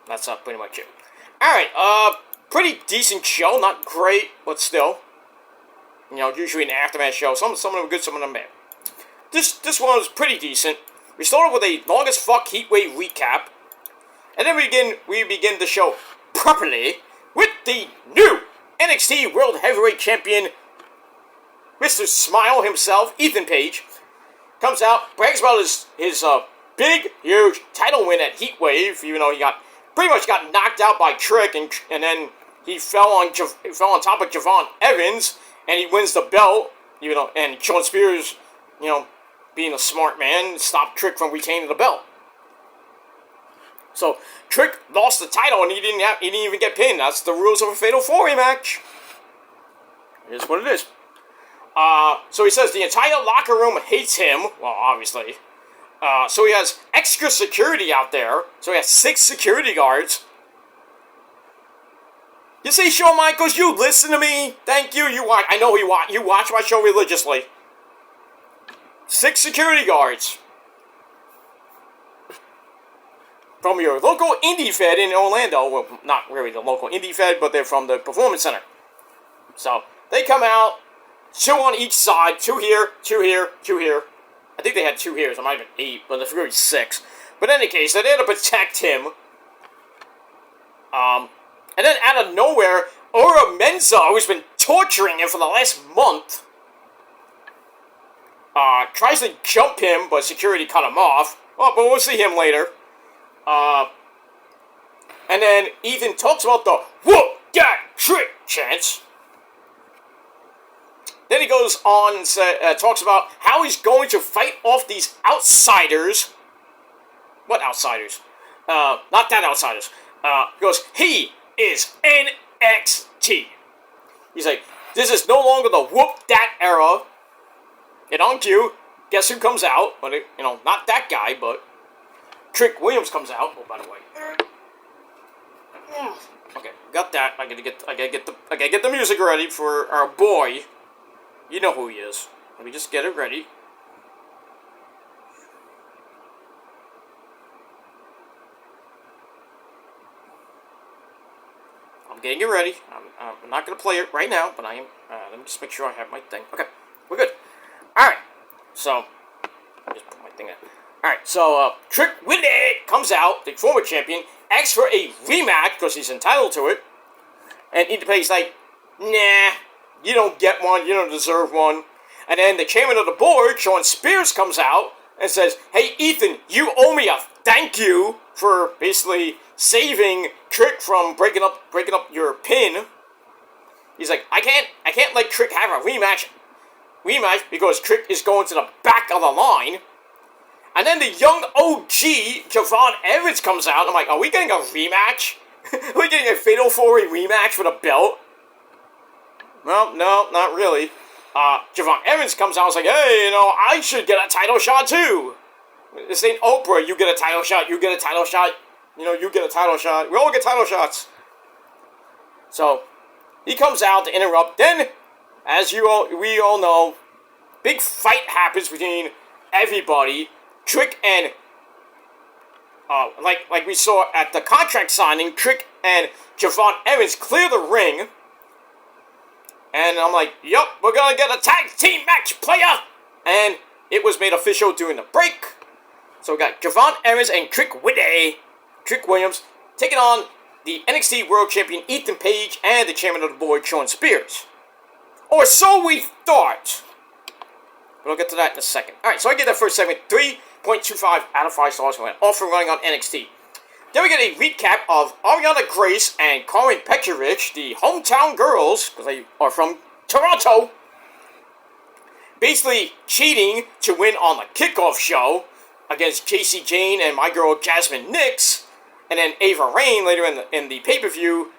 A: That's pretty much it. All right. Pretty decent show. Not great, but still. You know, usually an aftermath show. Some of them are good, some of them bad. This one was pretty decent. We started with a longest fuck heatwave recap, and then we begin the show properly with the new NXT World Heavyweight Champion, Mr. Smile himself, Ethan Page, comes out, brags about his big, huge title win at Heatwave, even though he pretty much got knocked out by Trick, and then he fell on top of Javon Evans, and he wins the belt, and Sean Spears, being a smart man, stopped Trick from retaining the belt. So Trick lost the title, and he didn't even get pinned. That's the rules of a Fatal 4-Way match. It is what it is. So he says the entire locker room hates him. Well, obviously. So he has extra security out there. So he has 6 security guards. You see, Shawn Michaels, you listen to me. Thank you. You watch. I know you watch my show religiously. 6 security guards. From your local indie fed in Orlando. Well, not really the local indie fed, but they're from the Performance Center. So they come out. 2 on each side. 2 here, 2 here, 2 here. I think they had 2 here, so it might have been 8, but it's really 6. But in any case, they're there to protect him. And then out of nowhere, Ora Menza, who's been torturing him for the last month, tries to jump him, but security cut him off. Oh, but we'll see him later. And then Ethan talks about the "whoop that Trick" chants. Then he goes on and talks about how he's going to fight off these outsiders. What outsiders? Not that outsiders. He goes, he is NXT. He's like, this is no longer the whoop that era. And on cue, guess who comes out? But not that guy, but Trick Williams comes out. Oh, by the way. Okay, got that. I gotta get the music ready for our boy. You know who he is. Let me just get it ready. I'm getting it ready. I'm not going to play it right now, but I am. Let me just make sure I have my thing. Okay, we're good. Alright, so, I'll just put my thing in. Alright, so, Trick Willie comes out, the former champion, asks for a rematch, because he's entitled to it, and Ethan Page's like, nah, you don't get one, you don't deserve one. And then the chairman of the board, Sean Spears, comes out and says, hey, Ethan, you owe me a thank you for basically saving Trick from breaking up your pin. He's like, I can't let Trick have a rematch because Trick is going to the back of the line. And then the young OG, Javon Evans, comes out. I'm like, are we getting a rematch? Are we getting a Fatal 4-Way rematch for the belt? Well, no, not really. Javon Evans comes out and is like, hey, I should get a title shot too. This ain't Oprah, you get a title shot, you get a title shot, you get a title shot. We all get title shots. So, he comes out to interrupt. Then, as we all know, big fight happens between everybody. Trick and, like we saw at the contract signing, Trick and Javon Evans clear the ring. And I'm like, yup, we're going to get a tag team match, player! And it was made official during the break. So we got Javon Evans and Trick Williams, taking on the NXT World Champion Ethan Page and the chairman of the board, Sean Spears. Or so we thought. But we'll get to that in a second. Alright, so I get that first segment, 3.25 out of 5 stars. Went off and running on NXT. Then we get a recap of Ariana Grace and Karen Petrovic, the hometown girls, because they are from Toronto, basically cheating to win on the kickoff show against Casey Jane and my girl Jasmine Nix, and then Ava Rain later in the pay-per-view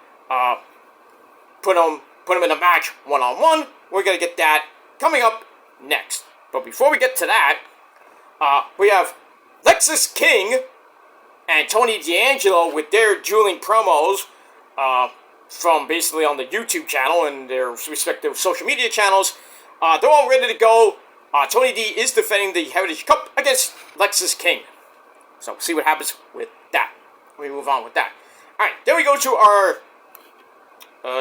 A: put them in a match one-on-one. We're going to get that coming up next. But before we get to that, we have Lexis King and Tony D'Angelo with their dueling promos from basically on the YouTube channel and their respective social media channels. They're all ready to go Tony D is defending the Heritage Cup against Lexus King. So see what happens with that. We move on with that. Alright, then we go to our...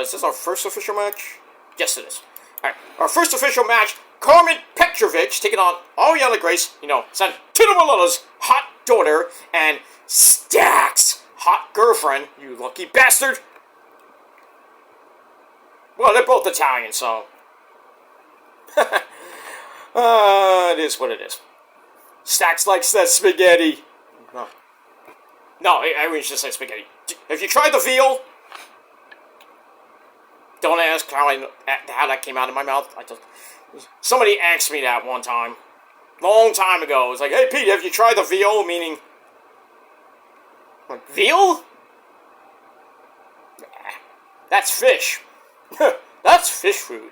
A: is this our first official match? Yes, it is. Alright, our first official match, Carmen Petrovic taking on Ariana Grace, son to the Malilla's hot daughter, and Stack's hot girlfriend, you lucky bastard. Well, they're both Italian, so... it is what it is. Stax likes that spaghetti. No, I really should say spaghetti. Have you tried the veal? Don't ask how that came out of my mouth. Somebody asked me that one time. Long time ago. It was like, hey, Pete, have you tried the veal? Meaning... Like, veal? That's fish. That's fish food.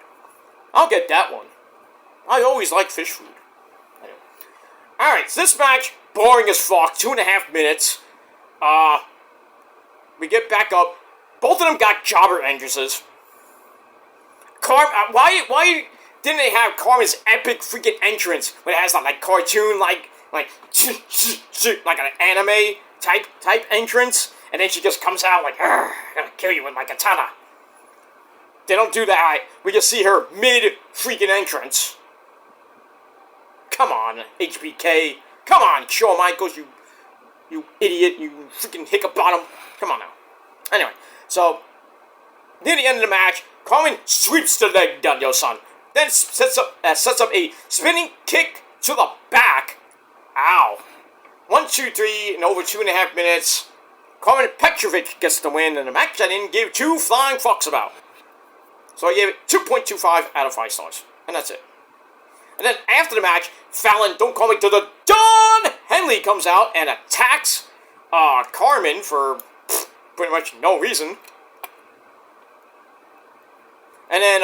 A: I'll get that one. I always like fish food. Anyway. Alright, so this match, boring as fuck. 2.5 minutes. We get back up. Both of them got jobber entrances. Why didn't they have Carmen's epic freaking entrance when it has that like cartoon like an anime type entrance, and then she just comes out like, I'm gonna kill you with my katana. They don't do that. We just see her mid freaking entrance. Come on, HBK. Come on, Shawn Michaels, you idiot, you freaking hiccup-bottom. Come on now. Anyway, so, near the end of the match, Carmen sweeps the leg down, yo son. Then sets up a spinning kick to the back. Ow. 1, 2, 3, in over 2.5 minutes. Carmen Petrovic gets the win in a match I didn't give 2 flying fucks about. So I gave it 2.25 out of 5 stars. And that's it. And then after the match, Fallon, don't call me to the dawn! Hendry comes out and attacks Carmen for pretty much no reason. And then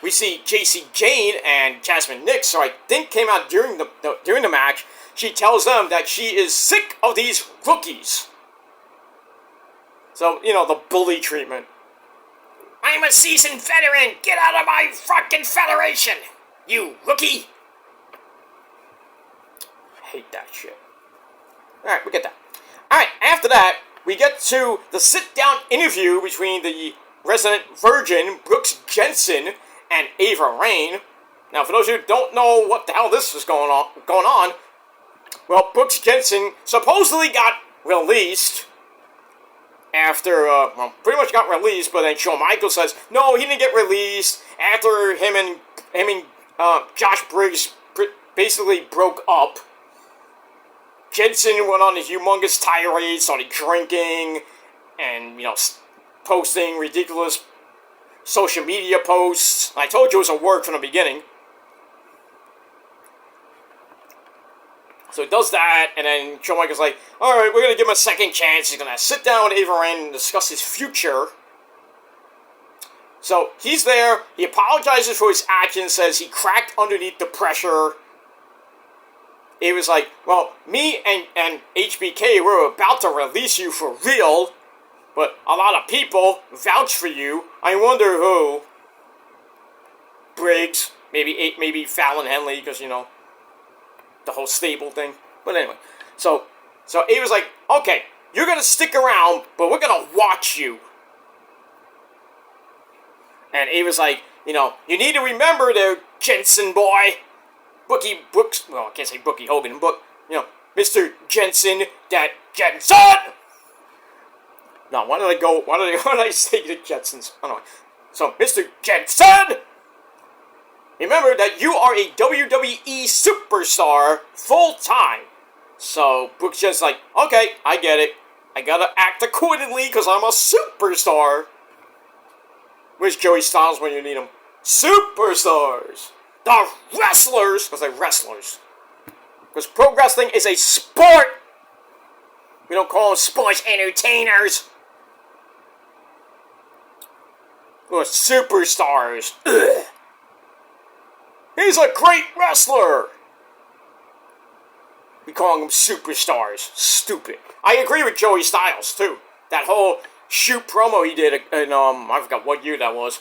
A: we see JC Jane and Jasmine Nix, who I think came out during the match. She tells them that she is sick of these rookies. So, the bully treatment. I'm a seasoned veteran! Get out of my fucking federation! You rookie! I hate that shit. Alright, we get that. Alright, after that, we get to the sit-down interview between the resident virgin, Brooks Jensen, and Ava Raine. Now, for those of you who don't know what the hell this is going on, well, Brooks Jensen supposedly got released after, pretty much got released, but then Shawn Michaels says, no, he didn't get released after him and Josh Briggs basically broke up. Jensen went on a humongous tirade, started drinking, and, posting ridiculous social media posts. I told you it was a work from the beginning. So he does that, and then Shawn Michaels like, alright, we're going to give him a second chance. He's going to sit down with Ava Raine and discuss his future. So he's there, he apologizes for his actions, says he cracked underneath the pressure. It was like, well, me and HBK were about to release you for real, but a lot of people vouch for you. I wonder who. Briggs, maybe Fallon Henley, because, the whole stable thing. But anyway, so Ava's like, okay, you're going to stick around, but we're going to watch you. And Ava's like, you need to remember there, Jensen boy. Brooks, well, I can't say Bookie Hogan, but, Mr. Jensen, that Jensen! No, why did I say the Jetsons? I don't know. So, Mr. Jensen! Remember that you are a WWE superstar full-time. So, Brooks Jensen's like, okay, I get it. I gotta act accordingly because I'm a superstar. Where's Joey Styles when you need him? Superstars! The wrestlers! Because they're wrestlers. Because pro wrestling is a sport! We don't call them sports entertainers. We're superstars. Ugh. He's a great wrestler! We call them superstars. Stupid. I agree with Joey Styles, too. That whole shoot promo he did in, I forgot what year that was.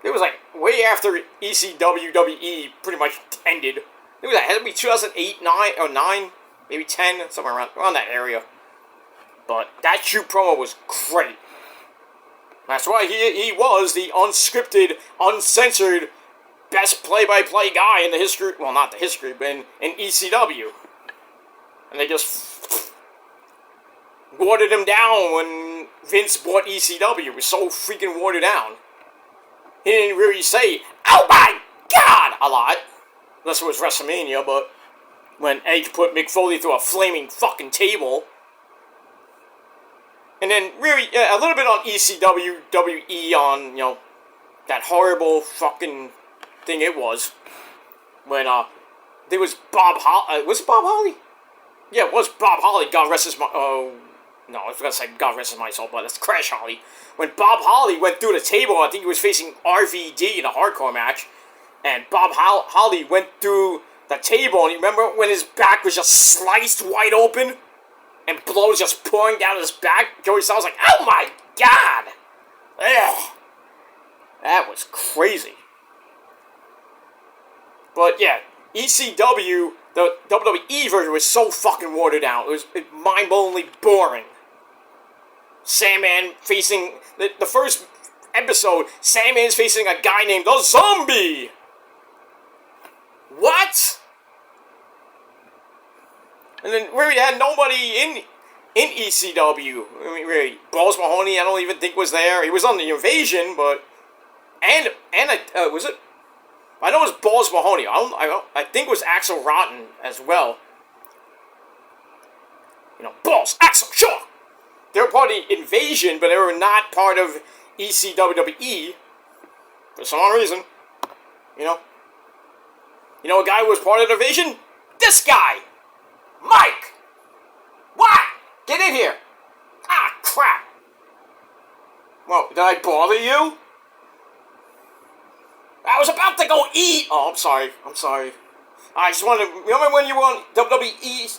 A: It was like way after ECW WWE pretty much ended. It was like, had to be 2008, 9, or 9, maybe 10, somewhere around that area. But that shoot promo was great. That's why he was the unscripted, uncensored, best play-by-play guy in the history, well, not the history, but in ECW. And they just watered him down when Vince bought ECW. It was so freaking watered down. He didn't really say, "Oh my God!" a lot. Unless it was WrestleMania, but when Edge put Mick Foley through a flaming fucking table. And then really, a little bit on ECW, WE on, that horrible fucking thing it was. When, there was Bob Holly, was it Bob Holly? Yeah, it was Bob Holly, God rest his no, I was gonna say God rest his soul, but it's Crash Holly. When Bob Holly went through the table, I think he was facing RVD in a hardcore match, and Bob Holly went through the table, and you remember when his back was just sliced wide open? And blood was just pouring down his back? Joey Styles was like, "Oh my God!" Ugh. That was crazy. But yeah, ECW, the WWE version was so fucking watered down. It was mind-blowingly boring. Sandman facing... The first episode, Sandman's facing a guy named The Zombie! What? And then really had nobody in ECW. I mean, really, Balls Mahoney, I don't even think was there. He was on the Invasion, but was it? I know it was Balls Mahoney. I think it was Axel Rotten as well. Balls, Axel, sure. They were part of the Invasion, but they were not part of ECWWE for some odd reason. A guy who was part of the Invasion? This guy! Mike! What? Get in here! Ah, crap! Well, did I bother you? I was about to go eat! Oh, I'm sorry. I just wanted to... Remember when you were on WWE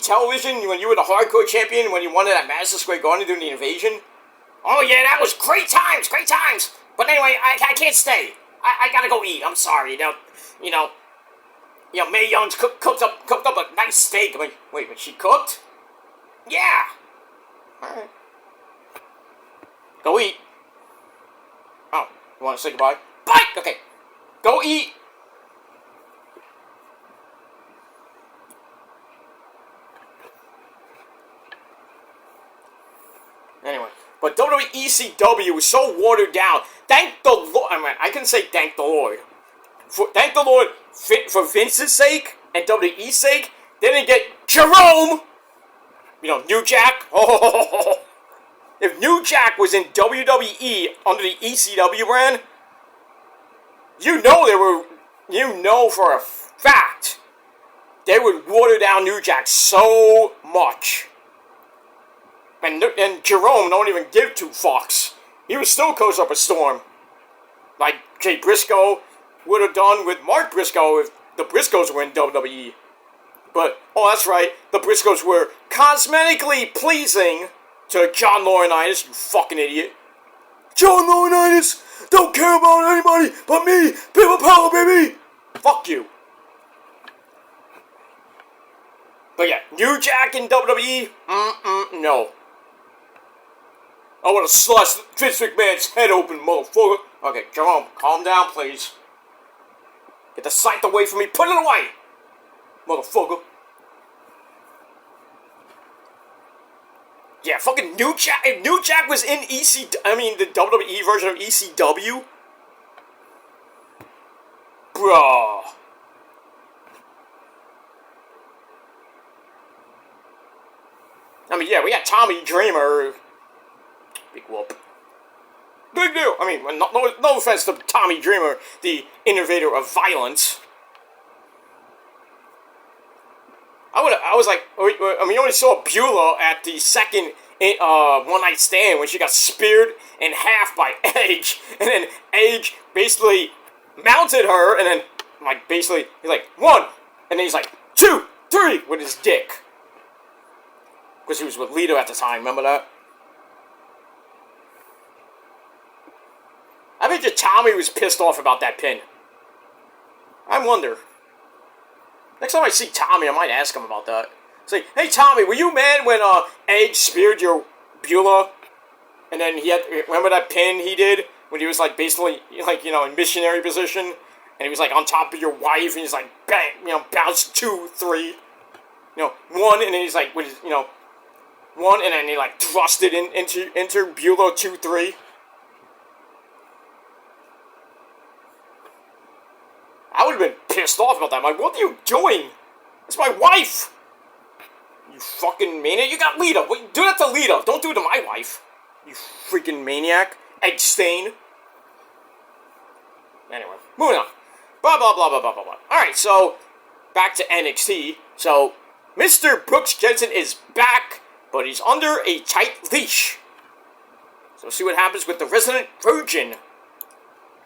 A: television? When you were the hardcore champion? When you won it at Madison Square Garden during the Invasion? Oh, yeah, that was great times! But anyway, I can't stay. I gotta go eat. I'm sorry. Mae Young's cooked up a nice steak. I'm like, wait, but she cooked? Yeah. Alright. Go eat. Oh, you want to say goodbye? Bye! Okay. Go eat. Anyway, but WWE ECW was so watered down. Thank the Lord. I can say thank the Lord. Thank the Lord for Vince's sake and WWE's sake. They didn't get Jerome. New Jack. Oh, if New Jack was in WWE under the ECW brand, for a fact, they would water down New Jack so much. And Jerome don't even give two fucks. He would still cause up a storm. Like Jay Briscoe would have done with Mark Briscoe if the Briscoes were in WWE. But, oh, that's right, the Briscoes were cosmetically pleasing to John Laurinaitis, you fucking idiot. John Laurinaitis don't care about anybody but me, people power, baby! Fuck you. But yeah, New Jack in WWE? No. I want to slice Vince McMahon's head open, motherfucker. Okay, Jerome, calm down, please. Get the sight away from me. Put it away, motherfucker. Yeah, fucking New Jack. If New Jack was in the WWE version of ECW, bruh. Yeah, we got Tommy Dreamer. Big whoop. Big deal. No offense to Tommy Dreamer, the innovator of violence. You only saw Beulah at the second One Night Stand when she got speared in half by Edge, and then Edge basically mounted her, and then he's like 1, and then he's like 2, 3 with his dick. Because he was with Lita at the time, remember that? bet you Tommy was pissed off about that pin. I wonder. Next time I see Tommy, I might ask him about that. Say, hey Tommy, were you mad when Edge speared your Beulah? And then he had, remember that pin he did? When he was like basically, like, you know, in missionary position? And he was like on top of your wife, and he's like, bang, you know, bounce 2, 3. You know, 1, and then he's like, with his, you know, 1, and then he like thrust it into Beulah 2, 3. I would have been pissed off about that. I'm like, what are you doing? It's my wife! You fucking maniac. You got Lita. Do that to Lita. Don't do it to my wife. You freaking maniac. Egg stain. Anyway, moving on. Blah, blah, blah, blah, blah, blah, blah. Alright, so, back to NXT. So, Mr. Brooks Jensen is back, but he's under a tight leash. So, see what happens with the resident virgin.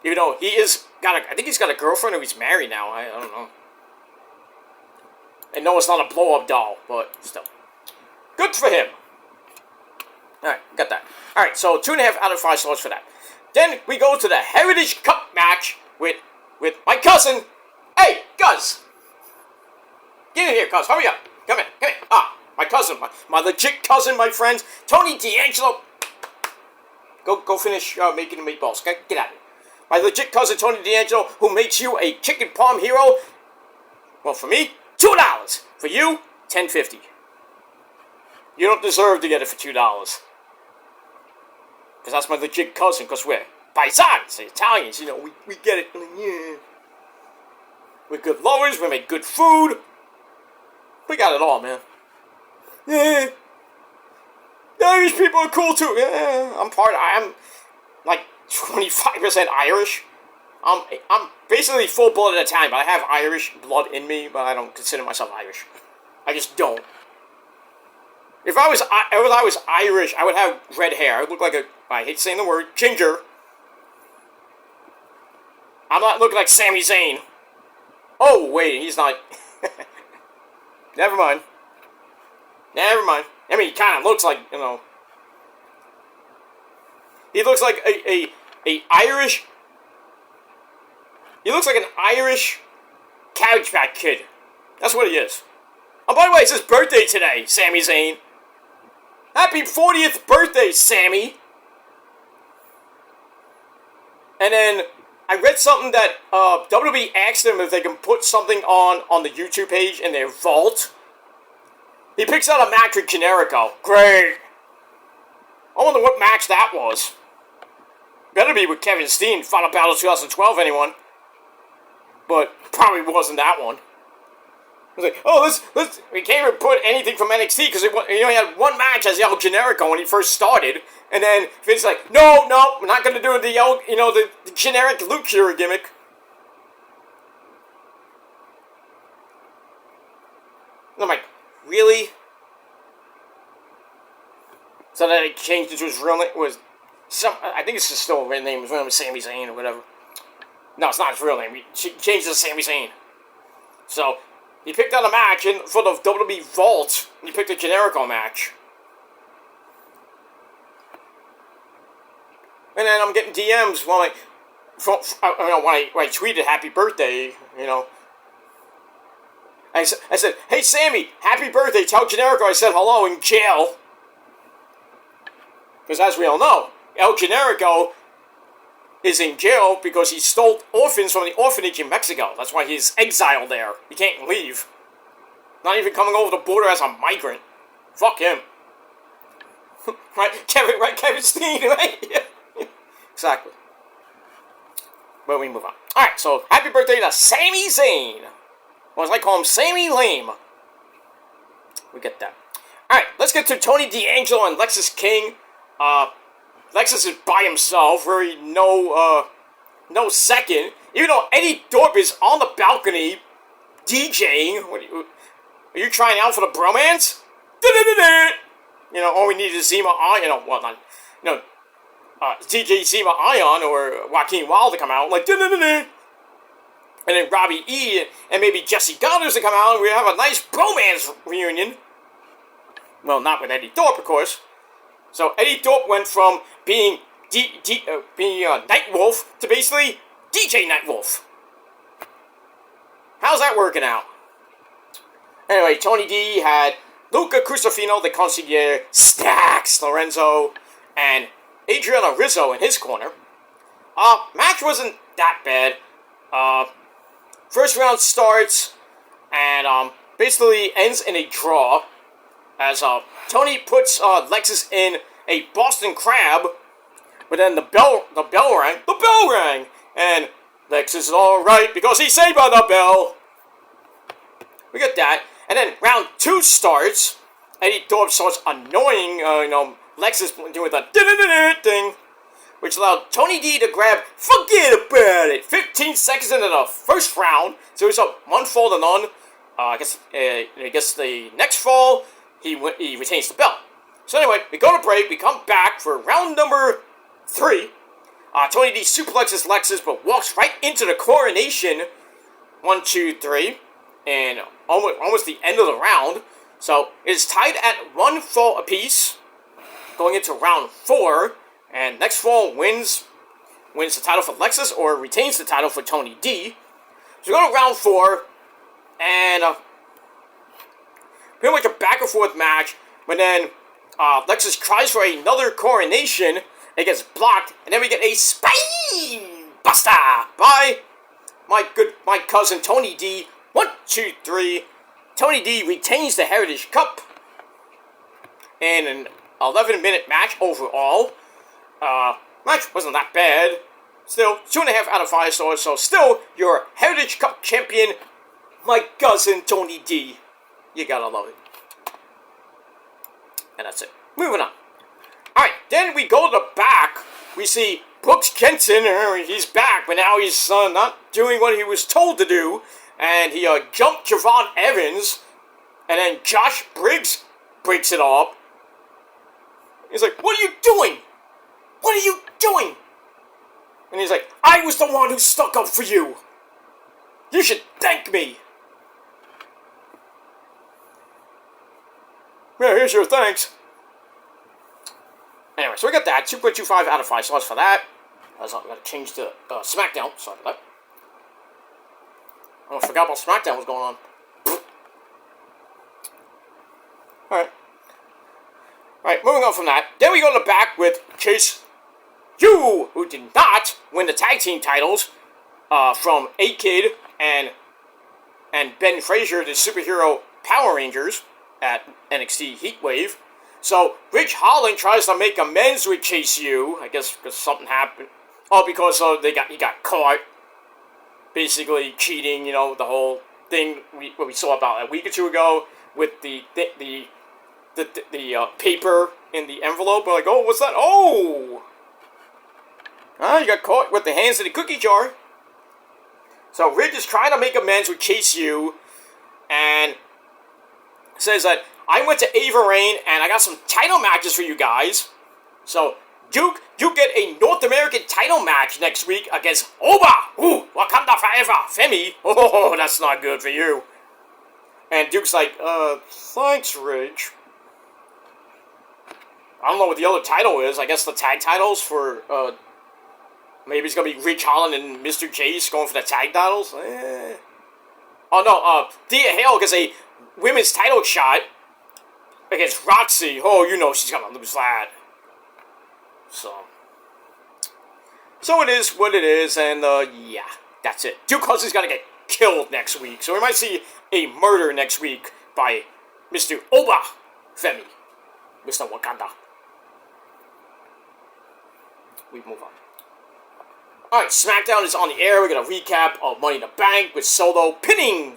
A: Even though he is I think he's got a girlfriend or he's married now. I don't know. And no, it's not a blow-up doll, but still. Good for him. Alright, got that. Alright, so 2.5 out of 5 stars for that. Then we go to the Heritage Cup match with my cousin. Hey, Cuz! Get in here, Cuz. Hurry up. Come in. My cousin. My legit cousin, my friends. Tony D'Angelo. Go finish making the meatballs, okay? Get out of here. My legit cousin, Tony D'Angelo, who makes you a chicken palm hero. Well, for me, $2. For you, $10.50. You don't deserve to get it for $2. Because that's my legit cousin, because we're paisans, Italians, you know, we get it. Yeah. We're good lovers, we make good food. We got it all, man. Yeah. Irish people are cool too. Yeah, I'm like 25% Irish. I'm basically full-blooded Italian, but I have Irish blood in me, but I don't consider myself Irish. I just don't. If I was Irish, I would have red hair. I would look like I hate saying the word, ginger. I'm not looking like Sami Zayn. Oh, wait, he's not. Never mind. I mean, he kind of looks like, you know. He looks like a Irish. He looks like an Irish Cabbage Patch Kid. That's what he is. Oh, by the way, it's his birthday today, Sami Zayn. Happy 40th birthday, Sammy. And then I read something that WWE asked him if they can put something on the YouTube page in their vault. He picks out a match with Generico. Great. I wonder what match that was. Better be with Kevin Steen, Final Battle 2012, anyone. But probably wasn't that one. I was like, oh, let's we can't even put anything from NXT because he only had one match as El Generico when he first started. And then Vince's like, no, we're not going to do the generic Luke Hero gimmick. And I'm like, really? So then he changed it to his real name. I think it's just still a real name. His real name is Sami Zayn or whatever. No, it's not his real name. He changed it to Sami Zayn. So he picked out a match for the WWE Vault. And he picked a Generico match. And then I'm getting DMs when I tweeted happy birthday, you know. I said, hey Sammy, happy birthday, tell Generico I said hello in jail. Because as we all know, El Generico is in jail because he stole orphans from the orphanage in Mexico. That's why he's exiled there. He can't leave. Not even coming over the border as a migrant. Fuck him. Right, Kevin Steen, right? Yeah. Exactly. But we move on. Alright, so happy birthday to Sami Zayn. Or as I call him, Sammy Lame. We get that. Alright, let's get to Tony D'Angelo and Lexis King. Lexis is by himself, very no second. Even though Eddie Thorpe is on the balcony DJing. Are you trying out for the bromance? You know, all we need is Zima Ion, DJ Zima Ion or Joaquin Wilde to come out, like, and then Robbie E. and maybe Jesse Goddard to come out, and we have a nice bromance reunion. Well, not with Eddie Thorpe, of course. So Eddie Thorpe went from being being Nightwolf to basically DJ Nightwolf. How's that working out? Anyway, Tony D had Luca Crusifino, the Consigliere, Stacks Lorenzo, and Adriana Rizzo in his corner. Match wasn't that bad. First round starts and basically ends in a draw as Tony puts Lexus in a Boston Crab, but then the bell rang, and Lexus is all right because he's saved by the bell. We got that, and then round 2 starts. Eddie Thorpe starts annoying, Lexus doing the thing, which allowed Tony D to grab, forget about it, 15 seconds into the first round, so he's up 1 fall to none. I guess the next fall, he retains the belt. So anyway, we go to break, we come back for round number 3. Tony D suplexes Lexus, but walks right into the coronation. 1, 2, 3, and almost the end of the round. So it's tied at 1 fall apiece, going into round 4, and next fall wins the title for Lexus or retains the title for Tony D. So we go to round 4, and pretty much a back and forth match, but then Lexus tries for another coronation, it gets blocked, and then we get a spine buster by my cousin Tony D. 1, 2, 3. Tony D retains the Heritage Cup in an 11-minute match overall. Match wasn't that bad. Still, 2.5 out of 5 stars, so still your Heritage Cup champion, my cousin Tony D. You gotta love it. And that's it. Moving on. Alright, then we go to the back. We see Brooks Kenton, he's back, but now he's not doing what he was told to do. And he jumped Javon Evans, and then Josh Briggs breaks it up. He's like, what are you doing? What are you doing? And he's like, I was the one who stuck up for you. You should thank me. Yeah, here's your thanks. Anyway, so we got that. 2.25 out of 5 stars for that. We gotta change to SmackDown. Sorry about that. I forgot about SmackDown was going on. Alright, moving on from that. Then we go to the back with Chase U, who did not win the tag team titles from A-Kid and Ben Frazier, the superhero Power Rangers at NXT Heatwave. So Rich Holland tries to make amends with Chase U, I guess because something happened. Oh, because he got caught. Basically cheating, the whole thing what we saw about a week or 2 ago with the paper in the envelope. We're like, oh, what's that? Oh! You got caught with the hands in the cookie jar. So Ridge is trying to make amends with Chase U and says that I went to Ava Rain and I got some title matches for you guys. So Duke, you get a North American title match next week against Oba! Ooh, Wakanda Forever! Femi! Oh, that's not good for you. And Duke's like, thanks, Ridge. I don't know what the other title is. I guess the tag titles for, maybe it's gonna be Rich Holland and Mr. Jace going for the tag titles? Oh, no, Thea Hale gets a women's title shot against Roxy. Oh, she's gonna lose that. So it is what it is, and yeah, that's it. Duke Hudson's gonna get killed next week, so we might see a murder next week by Mr. Oba Femi, Mr. Wakanda. We move on. Alright, SmackDown is on the air. We're gonna recap of Money in the Bank with Solo pinning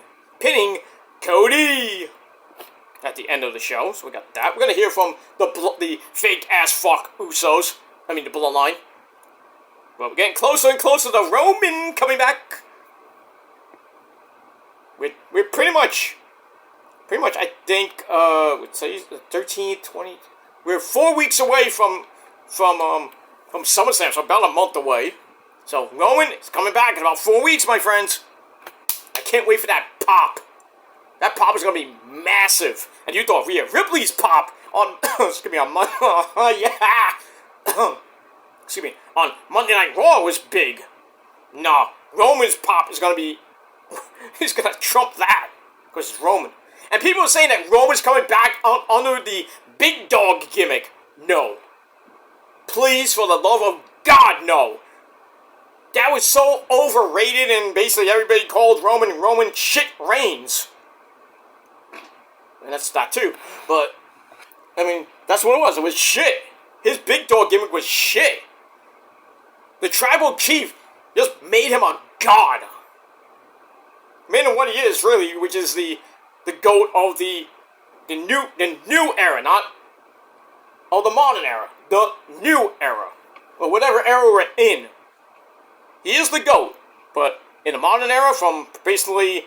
A: Cody at the end of the show, so we got that. We're gonna hear from the fake ass fuck Usos. I mean the Bloodline. But we're getting closer and closer to Roman coming back. We're pretty much I think let's say 13, 20. We're 4 weeks away from SummerSlam, so about a month away. So Roman is coming back in about 4 weeks, my friends. I can't wait for that pop. That pop is gonna be massive. And you thought Rhea Ripley's pop on it's gonna be on my yeah. on Monday Night Raw was big. Nah, Roman's pop is gonna be, he's gonna trump that, because it's Roman. And people are saying that Roman's coming back under the big dog gimmick. No. Please, for the love of God, no. That was so overrated, and basically everybody called Roman shit Reigns. And that's that too. But, I mean, that's what it was. It was shit. His big dog gimmick was shit. The tribal chief just made him a god. Made him what he is, really, which is the GOAT of the new era, not of the modern era. The new era. Or whatever era we're in. He is the GOAT. But in the modern era, from basically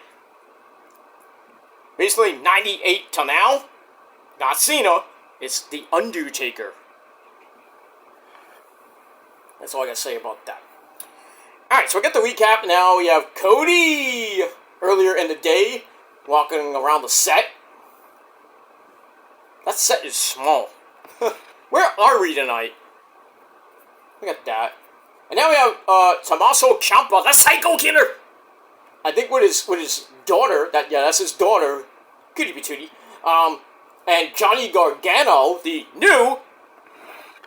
A: 98 till now, not Cena, it's The Undertaker. That's all I gotta say about that. Alright, so we get the recap now. We have Cody earlier in the day walking around the set. That set is small. Where are we tonight? Look at that. And now we have Tommaso Ciampa, the Psycho Killer. I think with his daughter. That's his daughter, Cutie Patootie. And Johnny Gargano, the new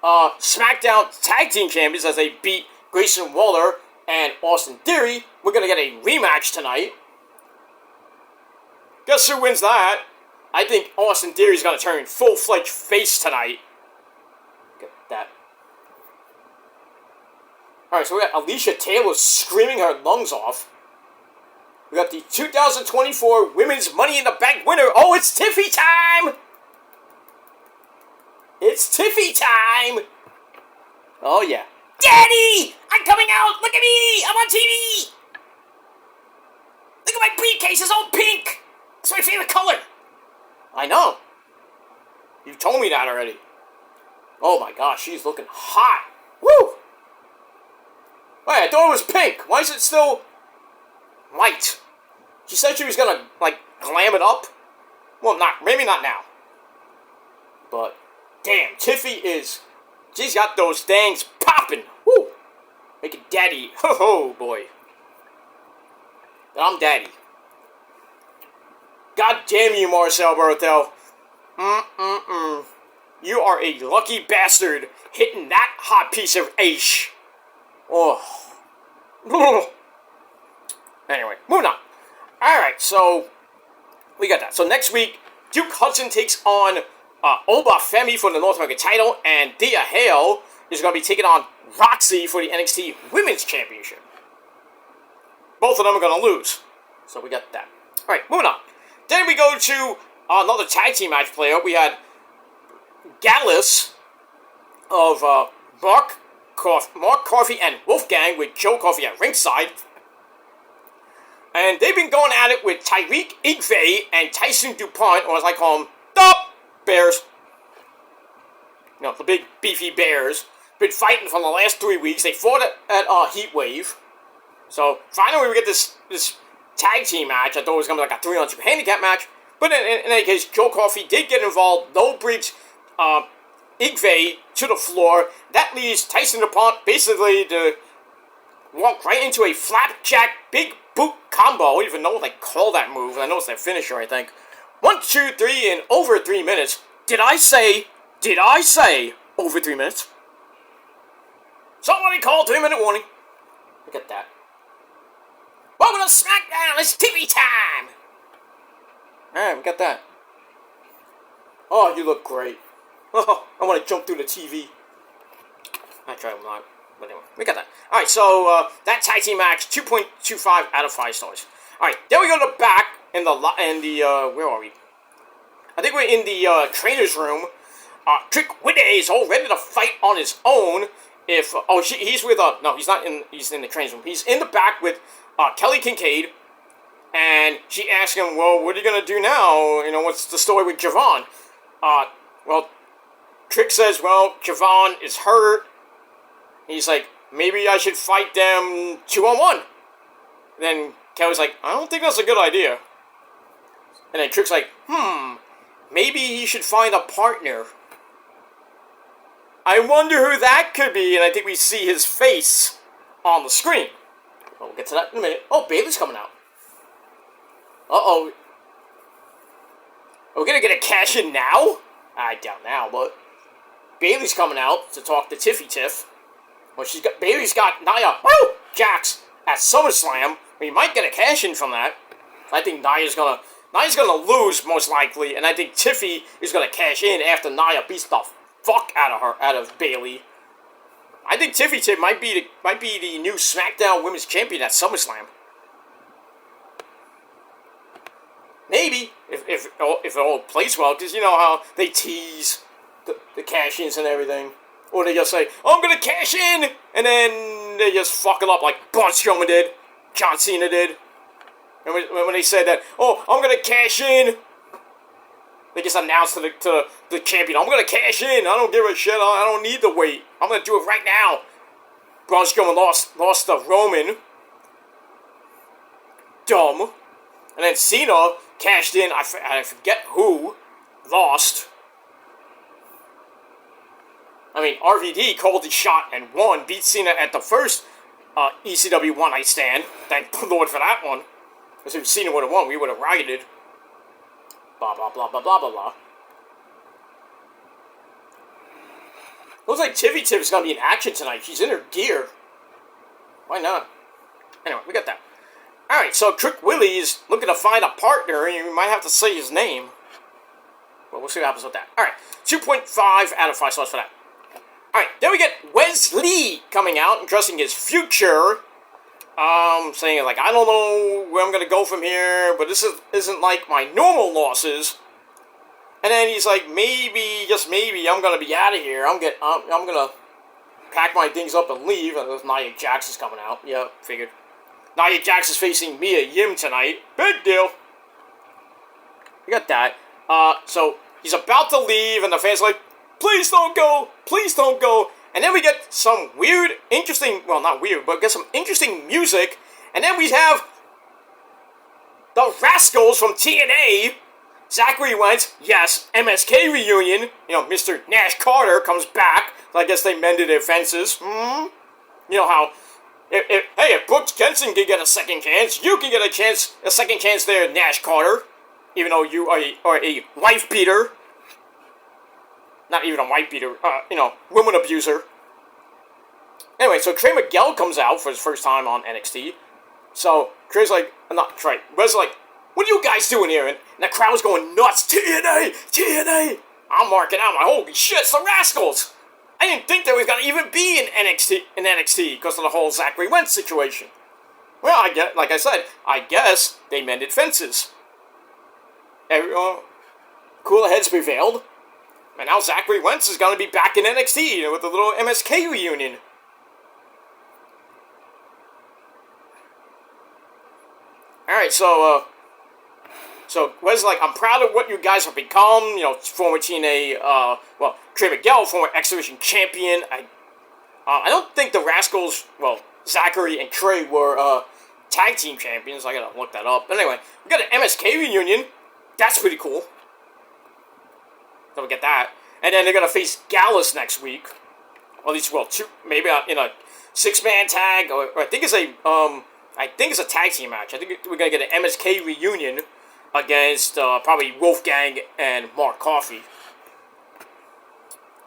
A: SmackDown Tag Team Champions, as they beat Grayson Waller and Austin Theory. We're gonna get a rematch tonight. Guess who wins that? I think Austin Theory's gonna turn full-fledged face tonight. Look at that. Alright, so we got Alicia Taylor screaming her lungs off. We got the 2024 Women's Money in the Bank winner. Oh, it's Tiffy time! It's Tiffy time! Oh, yeah. Daddy! I'm coming out! Look at me! I'm on TV! Look at my briefcase, it's all pink! It's my favorite color! I know. You told me that already. Oh my gosh, she's looking hot! Woo! Wait, I thought it was pink. Why is it still white? She said she was gonna, glam it up. Well, maybe not now. But, damn, Tiffy she's got those things popping. Woo! Making daddy. Ho, boy. I'm daddy. God damn you, Marcel Barthel. You are a lucky bastard hitting that hot piece of ash. Oh. Anyway, moving on. Alright, so we got that. So next week, Duke Hudson takes on Oba Femi for the North American title, and Thea Hale is going to be taking on Roxy for the NXT Women's Championship. Both of them are going to lose. So we got that. Alright, moving on. Then we go to another tag team match player. We had Gallus of Mark Coffey and Wolfgang with Joe Coffey at ringside. And they've been going at it with Tyreek Igve and Tyson DuPont, or as I call them, the Bears. You know, the big beefy Bears. Been fighting for the last 3 weeks. They fought at Heat Wave. So finally we get this tag team match. I thought it was going to be like a 3-on-2 handicap match. But in any case, Joe Coffey did get involved. No bridge Igve to the floor. That leaves Tyson DuPont basically to walk right into a flapjack big boot combo. I don't even know what they call that move. I know it's their finisher, I think. 1, 2, 3 in over 3 minutes. Did I say over 3 minutes? Somebody call 3-minute warning. Look at that. Welcome to SmackDown. It's TV time. Alright, we got that. Oh, you look great. Oh, I want to jump through the TV. Actually, I'm not. But anyway, we got that. Alright, so that tag team match, 2.25 out of 5 stars. Alright, then we go to the back in the where are we? I think we're in the trainer's room. Trick Willie is all ready to fight on his own. He's with no, he's not in. He's in the trainer's room. He's in the back with Kelly Kincaid, and she asks him, "Well, what are you gonna do now? You know, what's the story with Javon?" Well, Trick says, "Well, Javon is hurt." He's like, "Maybe I should fight them 2-on-1." Then Kelly's like, "I don't think that's a good idea." And then Trick's like, maybe he should find a partner. I wonder who that could be, and I think we see his face on the screen. Well, we'll get to that in a minute. Oh, Bailey's coming out. Uh-oh. Are we gonna get a cash in now? I doubt now, but Bailey's coming out to talk to Tiffy Tiff. Well, Bailey's got Nia, Jax at SummerSlam. We might get a cash in from that. I think Nia's gonna lose most likely, and I think Tiffy is gonna cash in after Nia beats the fuck out of Bailey. I think Tiffy Tiff might be the new SmackDown Women's Champion at SummerSlam. Maybe if it all plays well, because you know how they tease the cash-ins and everything, or they just say, "Oh, I'm gonna cash in," and then they just fuck it up like Braun Strowman did, John Cena did. And when they said that, "Oh, I'm gonna cash in," they just announced to the champion, "I'm gonna cash in. I don't give a shit. I don't need to wait. I'm gonna do it right now." Braun Strowman lost to Roman. Dumb. And then Cena cashed in. I forget who lost. I mean, RVD called the shot and won. Beat Cena at the first ECW One Night Stand. Thank the Lord for that one. Because if Cena would have won, we would have rioted. Blah, blah, blah, blah, blah, blah, blah. Looks like Tiffy Tiff's going to be in action tonight. She's in her gear. Why not? Anyway, we got that. Alright, so Trick Willie is looking to find a partner, and you might have to say his name. Well, we'll see what happens with that. Alright, 2.5 out of 5 stars for that. Alright, then we get Wesley coming out and addressing his future. Saying, like, I don't know where I'm going to go from here, but this isn't like my normal losses. And then he's like, maybe, just maybe, I'm going to be out of here. I'm going to pack my things up and leave. And Nia Jax is coming out. Yeah, figured. Nia Jax is facing Mia Yim tonight. Big deal. We got that. So he's about to leave, and the fans are like, please don't go. Please don't go. And then we get some weird, interesting, well, not weird, but get some interesting music. And then we have the Rascals from TNA. Zachary Wentz, yes, MSK reunion. You know, Mr. Nash Carter comes back. So I guess they mended their fences. You know how, if Brooks Jensen can get a second chance, you can get a second chance there, Nash Carter. Even though you are a wife beater. Not even a white beater, woman abuser. Anyway, so Trey Miguel comes out for his first time on NXT. So Trey's like, not Trey, Wes like, what are you guys doing here? And the crowd's going nuts. TNA, TNA. I'm marking out my holy shit, it's the Rascals. I didn't think they was gonna even be in NXT because of the whole Zachary Wentz situation. Well, like I said, I guess they mended fences. Cooler heads prevailed. And now Zachary Wentz is going to be back in NXT with a little MSK reunion. Alright, so Wes like, I'm proud of what you guys have become. You know, former TNA, Trey Miguel, former X Division champion. I don't think the Rascals, Zachary and Trey were tag team champions. I gotta look that up. But anyway, we got an MSK reunion. That's pretty cool. So we get that. And then they're going to face Gallus next week. Or at least, two, maybe in a 6-man tag. Or I think it's a tag team match. I think we're going to get an MSK reunion against probably Wolfgang and Mark Coffey.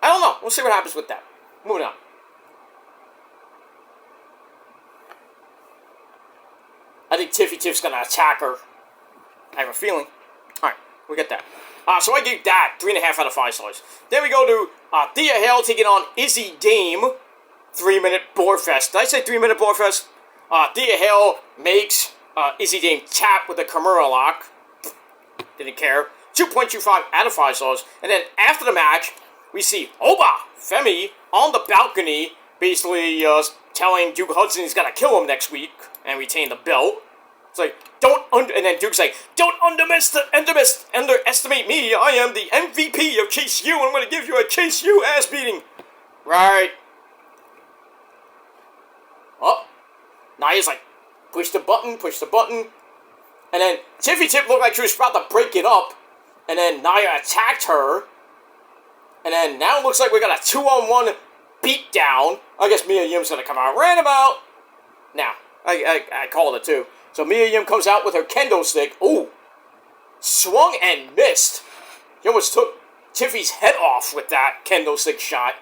A: I don't know. We'll see what happens with that. Moving on. I think Tiffy Tiff's going to attack her. I have a feeling. Alright, we get that. So I gave that 3.5 out of 5 stars. Then we go to Thea Hale taking on Izzy Dame. 3-minute board fest. Did I say 3-minute board fest? Thea Hale makes Izzy Dame tap with a Kimura lock. Didn't care. 2.25 out of 5 stars. And then after the match, we see Oba Femi on the balcony, basically telling Duke Hudson he's gonna kill him next week and retain the belt. It's like, and then Duke's like, don't underestimate me. I am the MVP of Chase U, and I'm going to give you a Chase U ass beating. Right. Oh. Nia's like, push the button. And then Tiffy Tip looked like she was about to break it up. And then Nia attacked her. And then now it looks like we got a 2-on-1 beatdown. I guess Mia Yim's going to come out right about now. I called it too. So Mia Yim comes out with her kendo stick. Ooh. Swung and missed. She almost took Tiffy's head off with that kendo stick shot.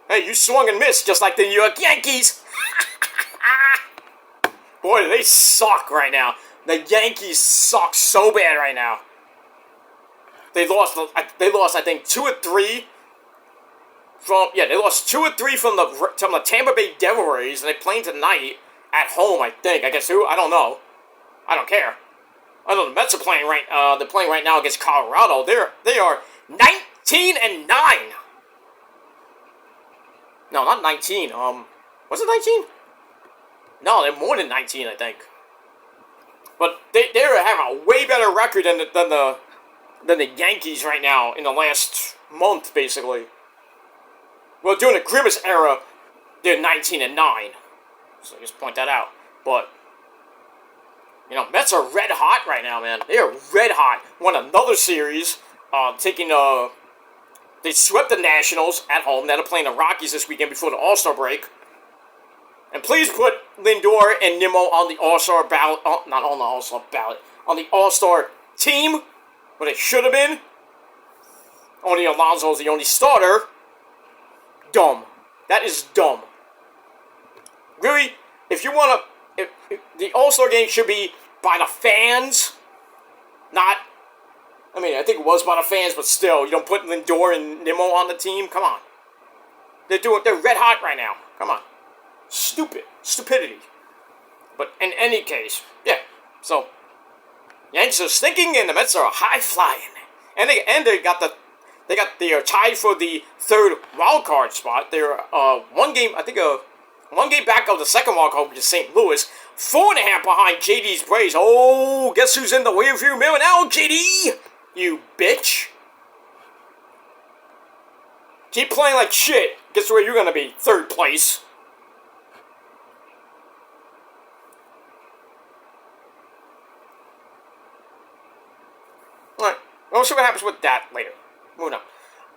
A: Hey, you swung and missed just like the New York Yankees. Boy, they suck right now. The Yankees suck so bad right now. They lost, I think, 2 or 3 from, they lost 2 or 3 from the Tampa Bay Devil Rays, and they're playing tonight at home, I think. I guess who? I don't know. I don't care. I know the Mets are playing they're playing right now against Colorado. They are 19-9. No, not 19. Was it 19? No, they're more than 19, I think. But they have a way better record than the Yankees right now in the last month, basically. Well, during the Grimace era, they're 19-9. So just point that out. But Mets are red hot right now, man. They are red hot. Won another series, they swept the Nationals at home. They're playing the Rockies this weekend before the All-Star break. And please put Lindor and Nimmo on the All-Star ballot. Not on the All-Star ballot. On the All-Star team. What it should have been. Only Alonso is the only starter. Dumb. That is dumb. Really, if you want to... If the All-Star game should be by the fans. Not... I mean, I think it was by the fans, but still, you don't put Lindor and Nimmo on the team. Come on. They're red hot right now. Come on. Stupidity. But in any case, so Yankees are stinking and the Mets are high flying. And they are tied for the third wild card spot. They're one game back of the second wild card, which is St. Louis. 4.5 behind JD's Braves. Oh, guess who's in the rearview mirror now, JD? You bitch. Keep playing like shit. Guess where you're gonna be? Third place. Alright, we'll see what happens with that later. Moving on.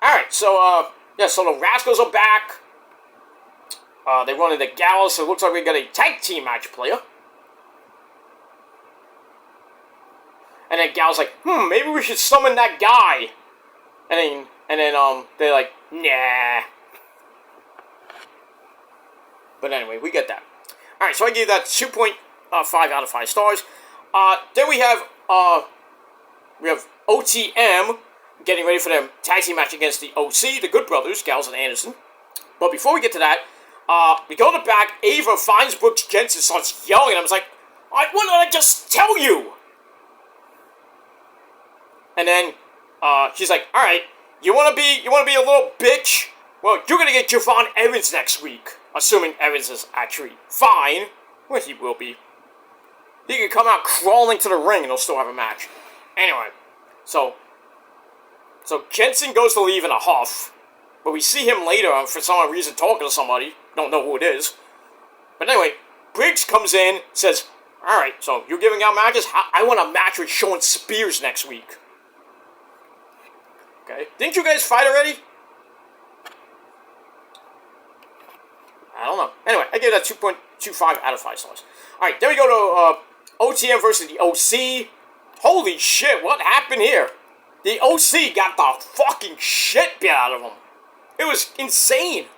A: Alright, so the Rascals are back. They run into Gallows, so it looks like we got a tag team match player. And then Gal's like, maybe we should summon that guy. And then they're like, nah. But anyway, we get that. Alright, so I gave that 2.5 out of 5 stars. Then we have OTM getting ready for their tag team match against the OC, the Good Brothers, Gals and Anderson. But before we get to that, we go to the back. Ava finds Brooks Jensen, starts yelling at him. I was like, what did I just tell you? And then she's like, all right, you want to be a little bitch? Well, you're gonna get Javon Evans next week, assuming Evans is actually fine, which he will be. He can come out crawling to the ring and he'll still have a match. Anyway, so Jensen goes to leave in a huff, but we see him later for some reason talking to somebody. Don't know who it is. But anyway, Briggs comes in, says, all right, so you're giving out matches? I want a match with Sean Spears next week. Okay. Didn't you guys fight already? I don't know. Anyway, I gave that 2.25 out of 5 stars. Alright, then we go to OTM versus the OC. Holy shit, what happened here? The OC got the fucking shit beat out of them. It was insane.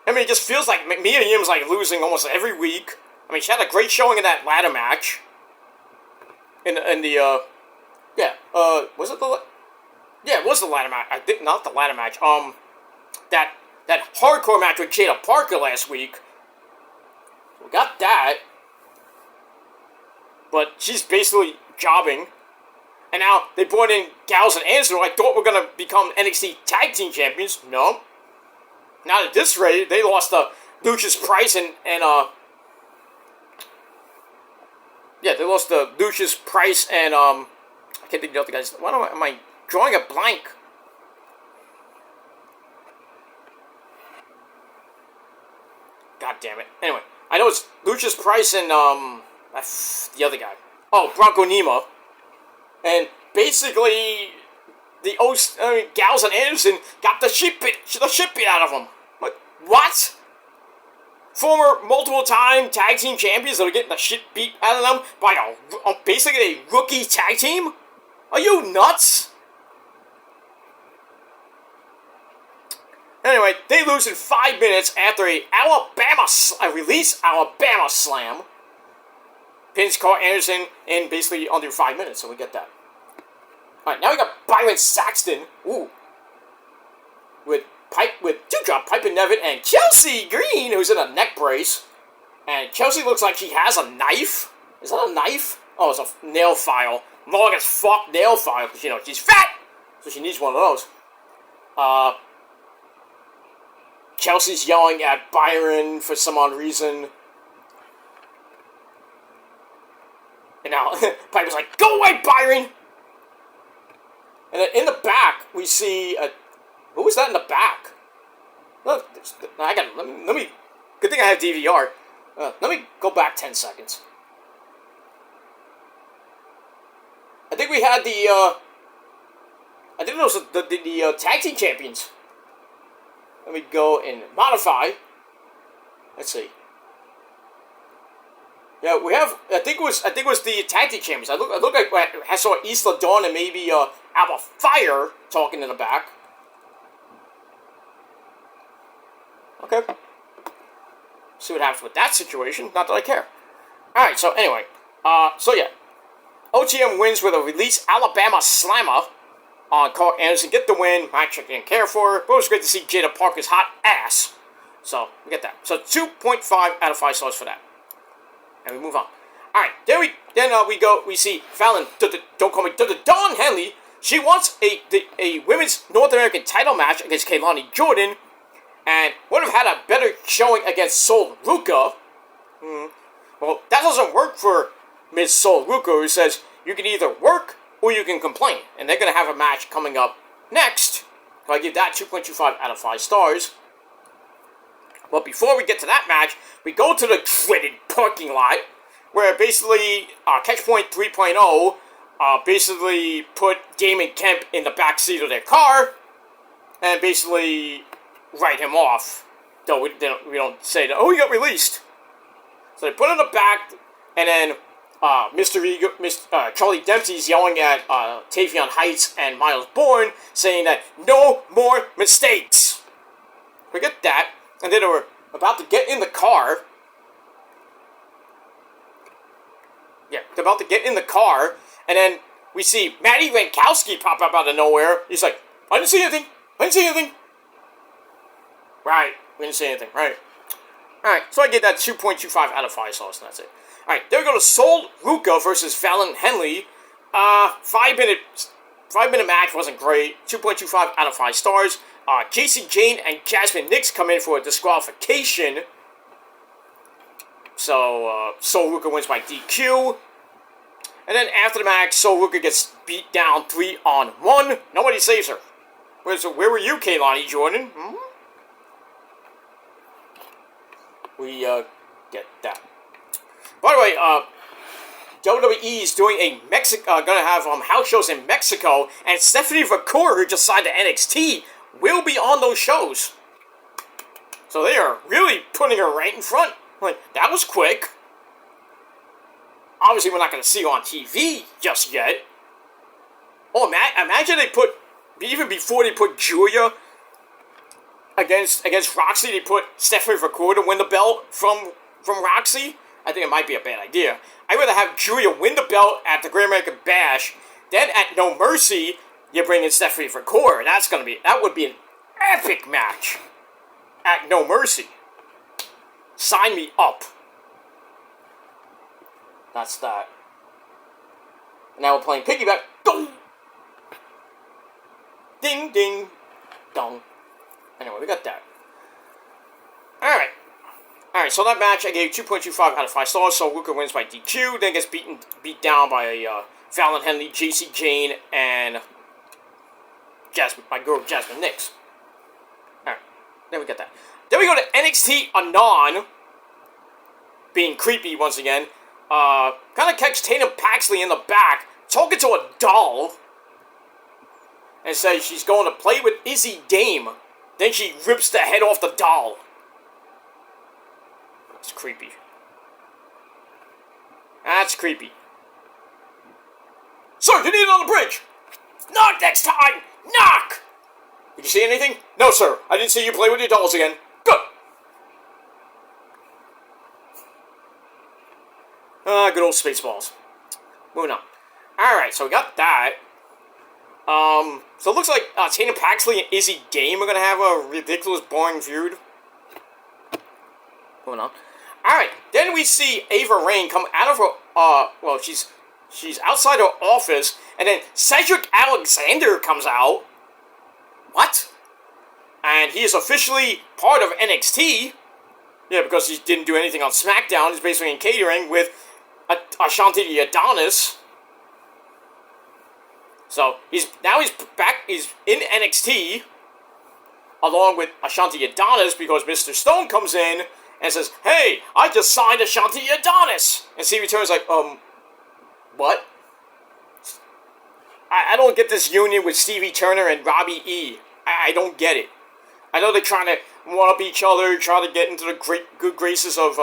A: I mean, it just feels like Mia Yim's like losing almost every week. I mean, she had a great showing in that ladder match. Was it the... Yeah, it was the ladder match. I think not the ladder match. That hardcore match with Jada Parker last week. We got that. But she's basically jobbing. And now they brought in Gals and Anderson, who I thought were going to become NXT Tag Team Champions. No. Not at this rate. They lost to Lucius Price and they lost to Lucius Price and, I can't think of the other guys. Why am I drawing a blank? God damn it. Anyway, I know it's Lucius Price and, the other guy. Oh, Bronco Nemo. And basically, Gals and Anderson got the shit beat out of them. What? Former multiple-time tag team champions that are getting the shit beat out of them by basically a rookie tag team? Are you nuts? Anyway, they lose in 5 minutes after a release Alabama slam. Pins Carl Anderson in basically under 5 minutes, so we get that. Alright, now we got Byron Saxton. Ooh. With Dewdrop, Piper Nevin, and Chelsea Green, who's in a neck brace. And Chelsea looks like she has a knife. Is that a knife? Oh, it's a nail file. Long as fuck nail file, because, she's fat! So she needs one of those. Chelsea's yelling at Byron for some odd reason. And now, Piper's like, go away, Byron! And then in the back, we see who was that in the back? Look, let me, good thing I have DVR. Let me go back 10 seconds. I think we had I think it was the tag team champions. Let me go and modify. Let's see. Yeah, we have. I think it was the tag team champions. I look like I saw Isla Dawn and maybe Alba Fire talking in the back. Okay. See what happens with that situation. Not that I care. All right. So anyway, so yeah, OTM wins with a release Alabama slammer on Carl Anderson. Get the win. Match I didn't care for, but it was great to see Jada Parker's hot ass. So we get that. So 2.5 out of 5 stars for that. And we move on. All right, we see Fallon. Don't call me Dawn Henley. She wants a women's North American title match against Kaylani Jordan, and would have had a better showing against Sol Ruka. Well, that doesn't work for Miss Sol Ruka, who says you can either work or you can complain, and they're gonna have a match coming up next. So I give that 2.25 out of 5 stars. But before we get to that match, we go to the dreaded parking lot, where basically Catchpoint 3.0 basically put Damon Kemp in the back seat of their car, and basically write him off. Though we don't say that, he got released. So they put him in the back, and then Charlie Dempsey's yelling at Tavion Heights and Miles Bourne, saying that no more mistakes. Forget that. And then they were about to get in the car. Yeah, they're about to get in the car, and then we see Matty Rankowski pop up out of nowhere. He's like, I didn't see anything. Right, we didn't see anything, right. Alright, so I get that 2.25 out of 5 stars, and that's it. Alright, there we go to Sol Ruka versus Fallon Henley. 5 minute match, wasn't great. 2.25 out of 5 stars. Casey Jane and Jasmine Nix come in for a disqualification. So, Sol Ruka wins by DQ. And then after the match, Sol Ruka gets beat down 3-on-1. Nobody saves her. Where were you, Kaylani Jordan? We get that. By the way, WWE is doing gonna have house shows in Mexico, and Stephanie Vacour, who just signed to NXT, will be on those shows. So they are really putting her right in front. Like, that was quick. Obviously, we're not going to see her on TV just yet. Oh, imagine they put, even before they put Julia against Roxy, they put Stephanie Vacour to win the belt from Roxy. I think it might be a bad idea. I'd rather have Julia win the belt at the Great American Bash, then at No Mercy, you bring in Stephanie Vacour. That would be an epic match at No Mercy. Sign me up. That's that. Now we're playing piggyback. Dong! Ding, ding, dong. Anyway, we got that. Alright, so that match I gave 2.25 out of 5 stars, so Ruka wins by DQ, then gets beat down by Fallon Henley, JC Jane, and my girl Jasmine Nix. Alright, then we got that. Then we go to NXT Anon, being creepy once again. Kind of catch Tatum Paxley in the back, talking to a doll and says she's going to play with Izzy Dame. Then she rips the head off the doll. That's creepy. That's creepy. Sir, you need it on the bridge. Knock next time. Knock. Did you see anything? No, sir. I didn't see you play with your dolls again. Good. Good old Spaceballs. Moving on. Alright, so we got that. So it looks like Tatum Paxley and Izzy Dame are going to have a ridiculous, boring feud. Moving on. Alright, then we see Ava Raine come out of her, well, she's outside her office, and then Cedric Alexander comes out. What? And he is officially part of NXT. Yeah, because he didn't do anything on SmackDown. He's basically in catering with Ashanti the Adonis. So, he's back, he's in NXT, along with Ashanti Adonis, because Mr. Stone comes in and says, hey, I just signed Ashanti Adonis! And Stevie Turner's like, what? I don't get this union with Stevie Turner and Robbie E. I don't get it. I know they're trying to one-up each other, trying to get into the good graces of,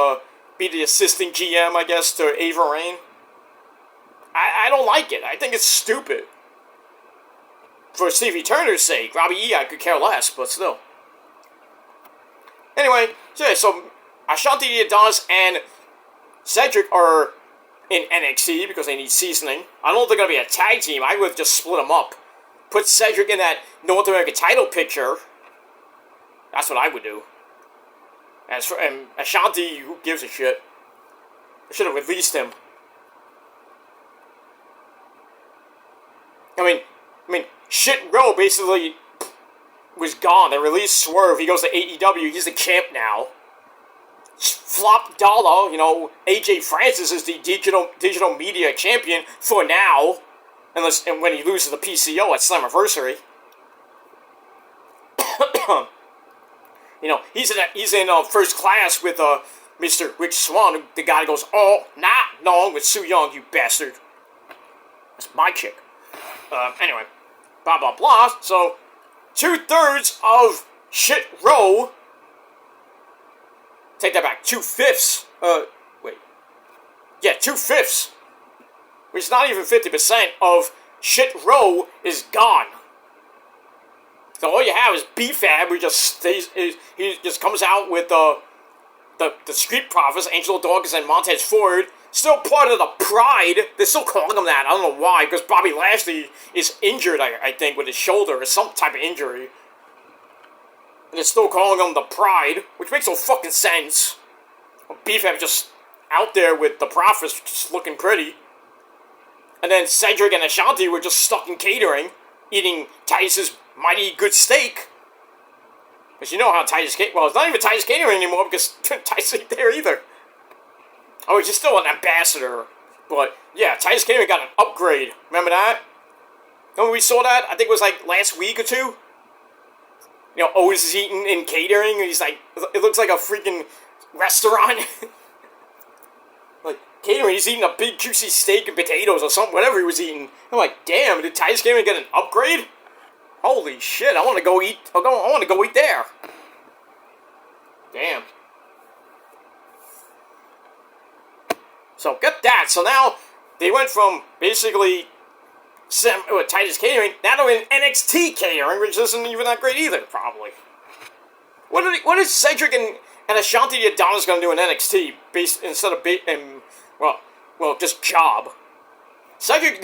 A: be the assistant GM, I guess, to Ava Raine. I don't like it. I think it's stupid. For Stevie Turner's sake, Robbie E, I could care less, but still. Anyway, so Ashanti the Adonis and Cedric are in NXT because they need seasoning. I don't think they're going to be a tag team. I would just split them up. Put Cedric in that North American title picture. That's what I would do. As for Ashanti, who gives a shit? I should have released him. I mean, Shit Row basically was gone. They released Swerve. He goes to AEW. He's the champ now. Flop Dollar, AJ Francis is the digital media champion for now, and when he loses the PCO at Slammiversary. He's in first class with Mr. Rich Swann, the guy that goes, oh, not long with Sue Young, you bastard. That's my chick. Anyway, blah blah blah. So 2/3 of Shit Row. Take that back. 2/5. 2/5. Which is not even 50% of Shit Row is gone. So all you have is B-Fab, who he just comes out with the Street Profits, Angelo Dawkins and Montez Ford, still part of the Pride. They're still calling them that. I don't know why, because Bobby Lashley is injured, I think, with his shoulder, or some type of injury. And they're still calling them the Pride, which makes no fucking sense. B-Fab just out there with the Profits, just looking pretty. And then Cedric and Ashanti were just stuck in catering, eating Titus's mighty good steak. Because you know how Titus Catering... Well, it's not even Titus Catering anymore, because Titus ain't there either. Oh, he's just still an ambassador. But, yeah, Titus Catering got an upgrade. Remember that? Remember we saw that? I think it was like last week or two. Otis is eating in catering, and he's like... It looks like a freaking restaurant. Like, catering, he's eating a big juicy steak and potatoes or something, whatever he was eating. I'm like, damn, did Titus Catering get an upgrade? Holy shit, I want to go eat. I want to go eat there. Damn. So, get that. So now, they went from basically Titus Catering, now they're in NXT Catering, which isn't even that great either, probably. What is Cedric and Ashanti Adonis going to do in NXT, instead of, just job? Cedric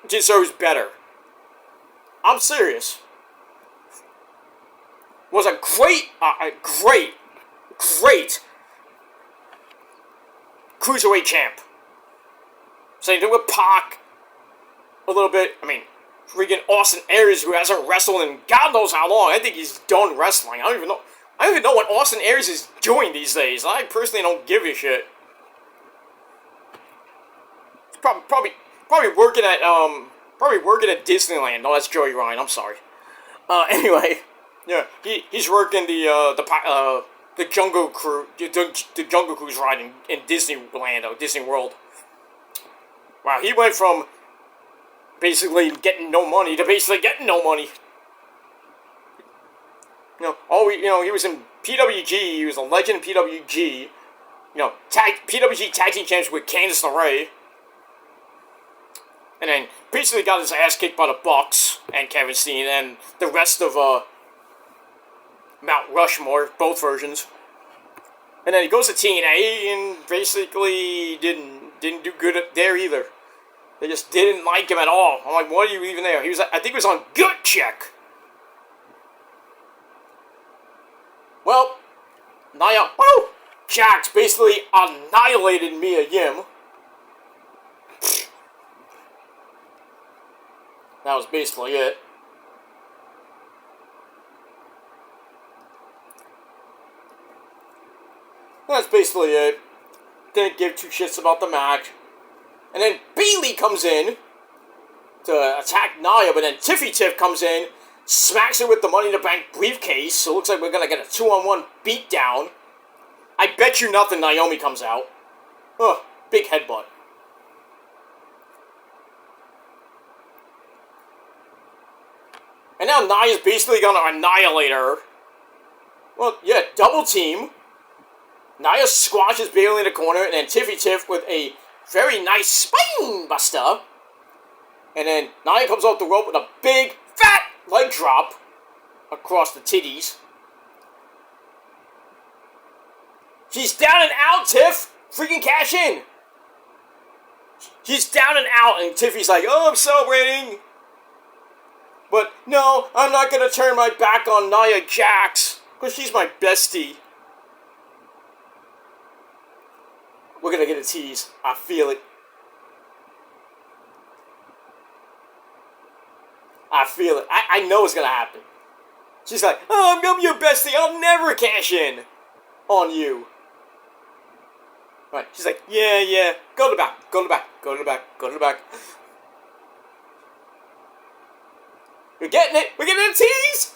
A: deserves better. I'm serious. Was a great cruiserweight champ. Same thing with Pac. A little bit. I mean, freaking Austin Aries, who hasn't wrestled in God knows how long. I think he's done wrestling. I don't even know what Austin Aries is doing these days. I personally don't give a shit. He's probably working at Disneyland. No, that's Joey Ryan. I'm sorry. Anyway, yeah, he's working the Jungle Cruise, the Jungle Cruise ride in Disneyland or Disney World. Wow, he went from basically getting no money to basically getting no money. He was in PWG. He was a legend in PWG. PWG Tag Team Champions with Candice LeRae. And then basically got his ass kicked by the Bucks and Kevin Steen and the rest of Mount Rushmore, both versions. And then he goes to TNA and basically didn't do good there either. They just didn't like him at all. I'm like, what are you even there? I think he was on Gut Check. Well, Nia Jax basically annihilated Mia Yim. That was basically it. That's basically it. Didn't give two shits about the match. And then Bayley comes in to attack Nia, but then Tiffy Tiff comes in, smacks her with the Money in the Bank briefcase, so it looks like we're going to get a 2-on-1 beatdown. I bet you nothing Naomi comes out. Ugh, big headbutt. And now Nia's basically going to annihilate her. Well, yeah, double team. Nia squashes Bayley in the corner, and then Tiffy Tiff with a very nice spine buster. And then Nia comes off the rope with a big, fat leg drop across the titties. She's down and out, Tiff! Freaking cash in! She's down and out, and Tiffy's like, oh, I'm celebrating! But no, I'm not gonna turn my back on Nia Jax, because she's my bestie. We're gonna get a tease. I feel it. I feel it. I know it's gonna happen. She's like, oh, I'm your bestie. I'll never cash in on you. Right. She's like, yeah. Go to the back. Go to the back. Go to the back. Go to the back. You're getting it. We're getting a tease.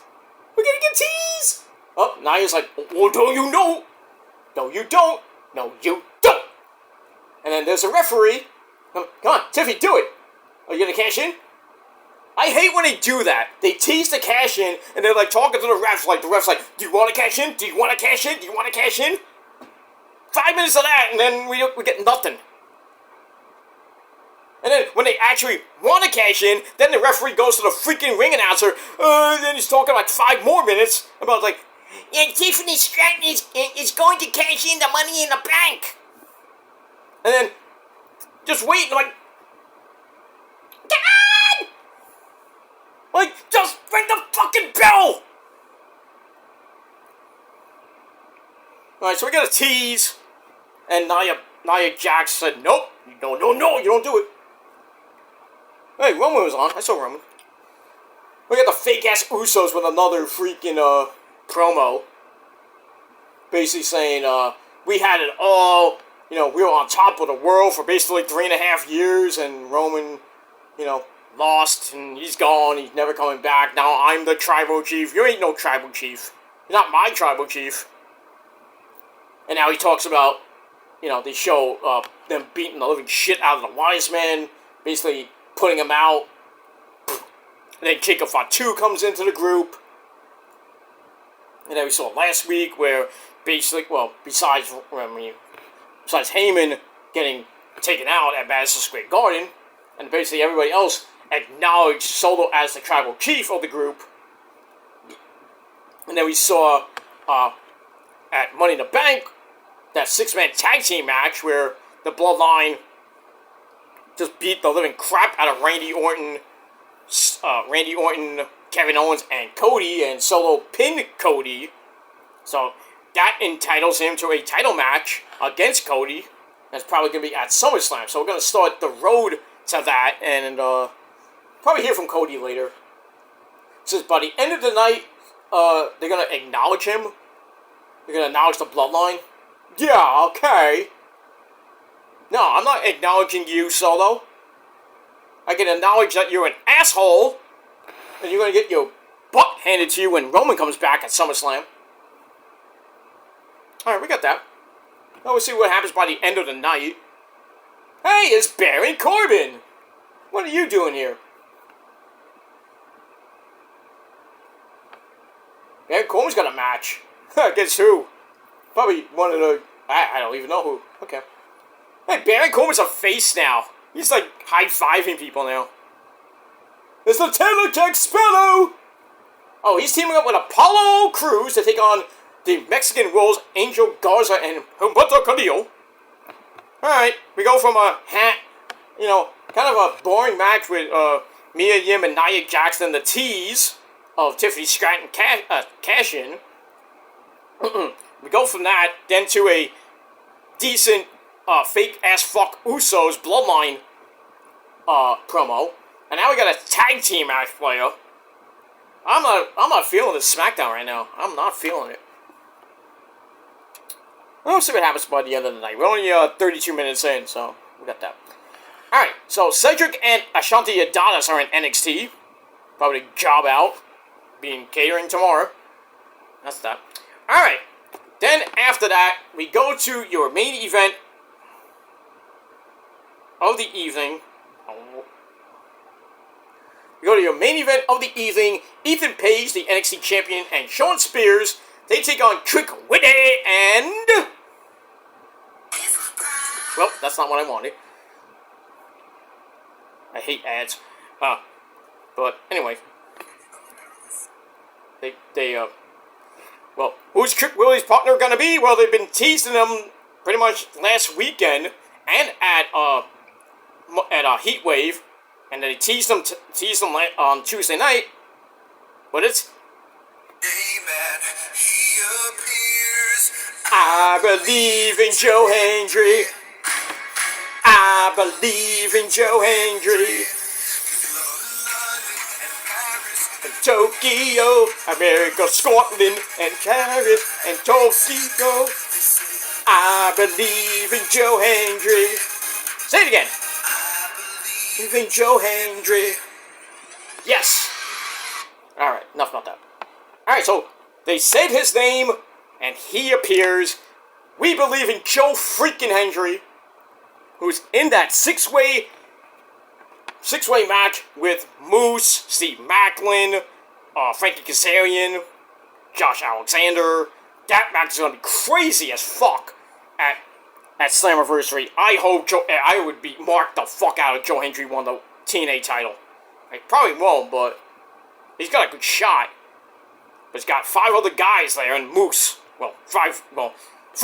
A: We're getting a tease. Oh, Nia's like, oh, don't you know? No, you don't. No, you don't. And then there's a referee. Come on, Tiffy, do it. Are you gonna cash in? I hate when they do that. They tease the cash in, and they're like talking to the refs. Like the refs, like, do you want to cash in? Do you want to cash in? Do you want to cash in? 5 minutes of that, and then we get nothing. And then when they actually want to cash in, then the referee goes to the freaking ring announcer. Then he's talking like 5 more minutes about like, yeah, Tiffany Stratton is going to cash in the Money in the Bank. And then just wait, and like, God! Like, just ring the fucking bell! Alright, so we got a tease. And Nia Jax said, nope, no, you don't do it. Hey, Roman was on. I saw Roman. We got the fake-ass Usos with another freaking, promo. Basically saying, we had it all. We were on top of the world for basically 3.5 years, and Roman, lost, and he's gone. He's never coming back. Now I'm the tribal chief. You ain't no tribal chief. You're not my tribal chief. And now he talks about, they show them beating the living shit out of the wise man, basically putting him out. And then Jacob Fatu comes into the group. And then we saw last week where basically, besides Heyman getting taken out at Madison Square Garden, and basically everybody else acknowledged Solo as the tribal chief of the group. And then we saw at Money in the Bank that 6-man tag team match where the Bloodline just beat the living crap out of Randy Orton, Kevin Owens, and Cody, and Solo pinned Cody. So that entitles him to a title match against Cody. That's probably going to be at SummerSlam. So we're going to start the road to that, and probably hear from Cody later. It says by the end of the night, they're going to acknowledge him. They're going to acknowledge the Bloodline. Yeah, okay. No, I'm not acknowledging you, Solo. I can acknowledge that you're an asshole, and you're going to get your butt handed to you when Roman comes back at SummerSlam. Alright, we got that. Now we'll see what happens by the end of the night. Hey, it's Baron Corbin! What are you doing here? Baron Corbin's got a match. Against who? Probably one of the... I don't even know who. Okay. Hey, Baron Corbin's a face now. He's like high-fiving people now. It's the Teletext Spello! Oh, he's teaming up with Apollo Crews to take on the Mexican Wolves, Angel Garza and Humberto Carrillo. Alright, we go from a kind of a boring match with Mia Yim and Nia Jackson, the tease of Tiffany Stratton cash-in. We go from that, then to a decent fake-ass fuck Usos Bloodline promo. And now we got a tag team match player. I'm not feeling this SmackDown right now. I'm not feeling it. We'll see what happens by the end of the night. We're only 32 minutes in, so we got that. Alright, so Cedric and Ashanti Adonis are in NXT. Probably job out. Being catering tomorrow. That's that. Alright. Then after that, we go to your main event of the evening. We go to your main event of the evening. Ethan Page, the NXT champion, and Shawn Spears. They take on Trick Willie and... Well, that's not what I wanted. I hate ads. But anyway. Well, who's Trick Willie's partner gonna be? Well, they've been teasing him pretty much last weekend and at Heat Wave, and they teased him on Tuesday night. But it's Amen. He appears. I believe in Joe Hendry. I believe in Joe Hendry. Tokyo, America, Scotland, and Paris, and Tokyo. I believe in Joe Hendry. Say it again. I believe in Joe Hendry. Yes. Alright, enough about that. Alright, so they said his name, and he appears. We believe in Joe freaking Hendry, who's in that six-way match with Moose, Steve Macklin, Frankie Kazarian, Josh Alexander. That match is gonna be crazy as fuck at Slammiversary. I would be marked the fuck out if Joe Hendry won the TNA title. He probably won't, but he's got a good shot. But he's got 5 other guys there and Moose. 4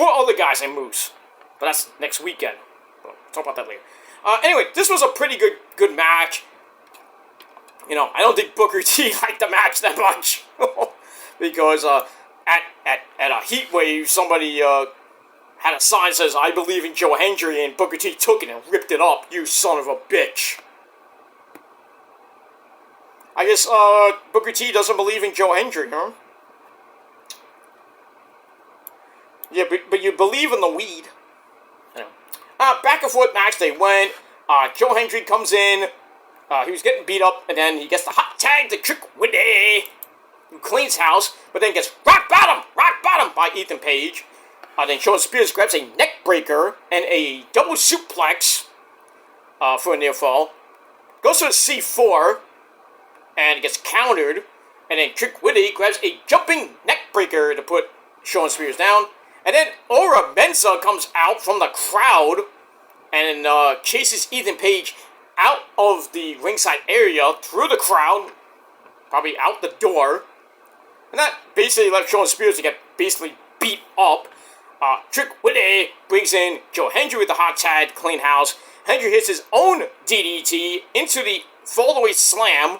A: other guys and Moose. But that's next weekend. We'll talk about that later. Anyway, this was a pretty good match. You know, I don't think Booker T liked the match that much. Because at a Heat Wave, somebody had a sign that says, I believe in Joe Hendry, and Booker T took it and ripped it up. You son of a bitch. I guess Booker T doesn't believe in Joe Hendry, huh? Yeah, but you believe in the weed. Anyway. Back and forth match they went. Joe Hendry comes in. He was getting beat up, and then he gets the hot tag to Trick Willie, who cleans house, but then gets rock bottom by Ethan Page. Then Shawn Spears grabs a neck breaker and a double suplex for a near fall. Goes to a C4 and gets countered. And then Trick Willie grabs a jumping neck breaker to put Shawn Spears down. And then Ora Mensa comes out from the crowd and chases Ethan Page out of the ringside area through the crowd, probably out the door. And that basically left Shawn Spears to get basically beat up. Trick Willie brings in Joe Hendry with the hot tag, clean house. Hendry hits his own DDT into the fall-away slam.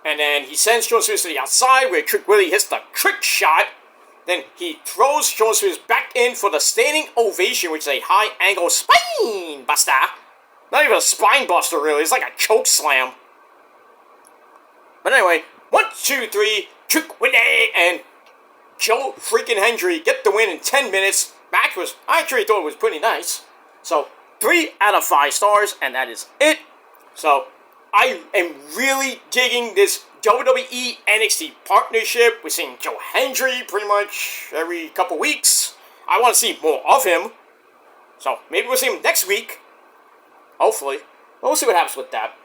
A: And then he sends Shawn Spears to the outside where Trick Willie hits the trick shot. Then he throws Shawn Spears back in for the standing ovation, which is a high-angle spine buster. Not even a spine buster, really. It's like a choke slam. But anyway, 1, 2, 3, Trick Willie and Joe freaking Hendry get the win in 10 minutes. Match was, I actually thought it was pretty nice. So, 3 out of 5 stars, and that is it. So, I am really digging this WWE NXT partnership. We're seeing Joe Hendry pretty much every couple weeks. I want to see more of him. So, maybe we'll see him next week. Hopefully. But we'll see what happens with that.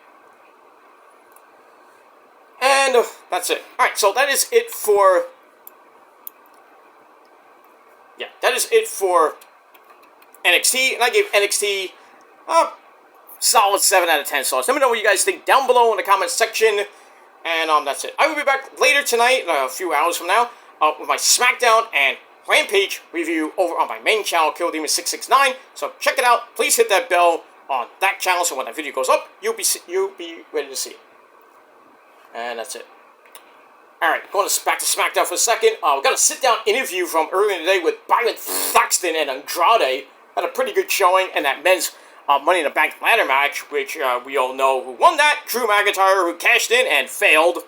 A: And And that's it. Alright, so that is it for... Yeah, that is it for NXT. And I gave NXT a solid 7 out of 10 stars. Let me know what you guys think down below in the comments section. And that's it. I will be back later tonight, a few hours from now, with my SmackDown and Rampage review over on my main channel, KillDemon669. So check it out. Please hit that bell on that channel so when that video goes up, you'll be ready to see it. And that's it. Alright, going back to SmackDown for a second. We got a sit-down interview from earlier today with Byron Saxton and Andrade. Had a pretty good showing in that men's Money in the Bank ladder match, which we all know who won that. Drew McIntyre, who cashed in and failed,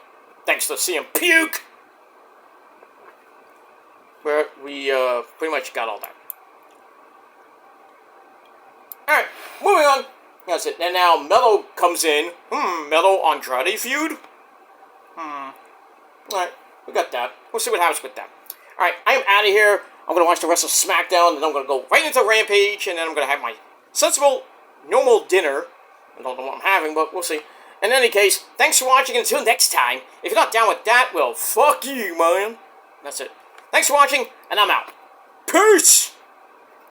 A: thanks to CM Puke. Where we pretty much got all that. Alright, moving on. That's it. And now Melo comes in. Melo Andrade feud? Alright, we got that. We'll see what happens with that. Alright, I am out of here. I'm going to watch the rest of SmackDown, and I'm going to go right into Rampage, and then I'm going to have my sensible, normal dinner. I don't know what I'm having, but we'll see. In any case, thanks for watching. Until next time, if you're not down with that, well, fuck you, man. That's it. Thanks for watching, and I'm out. Peace!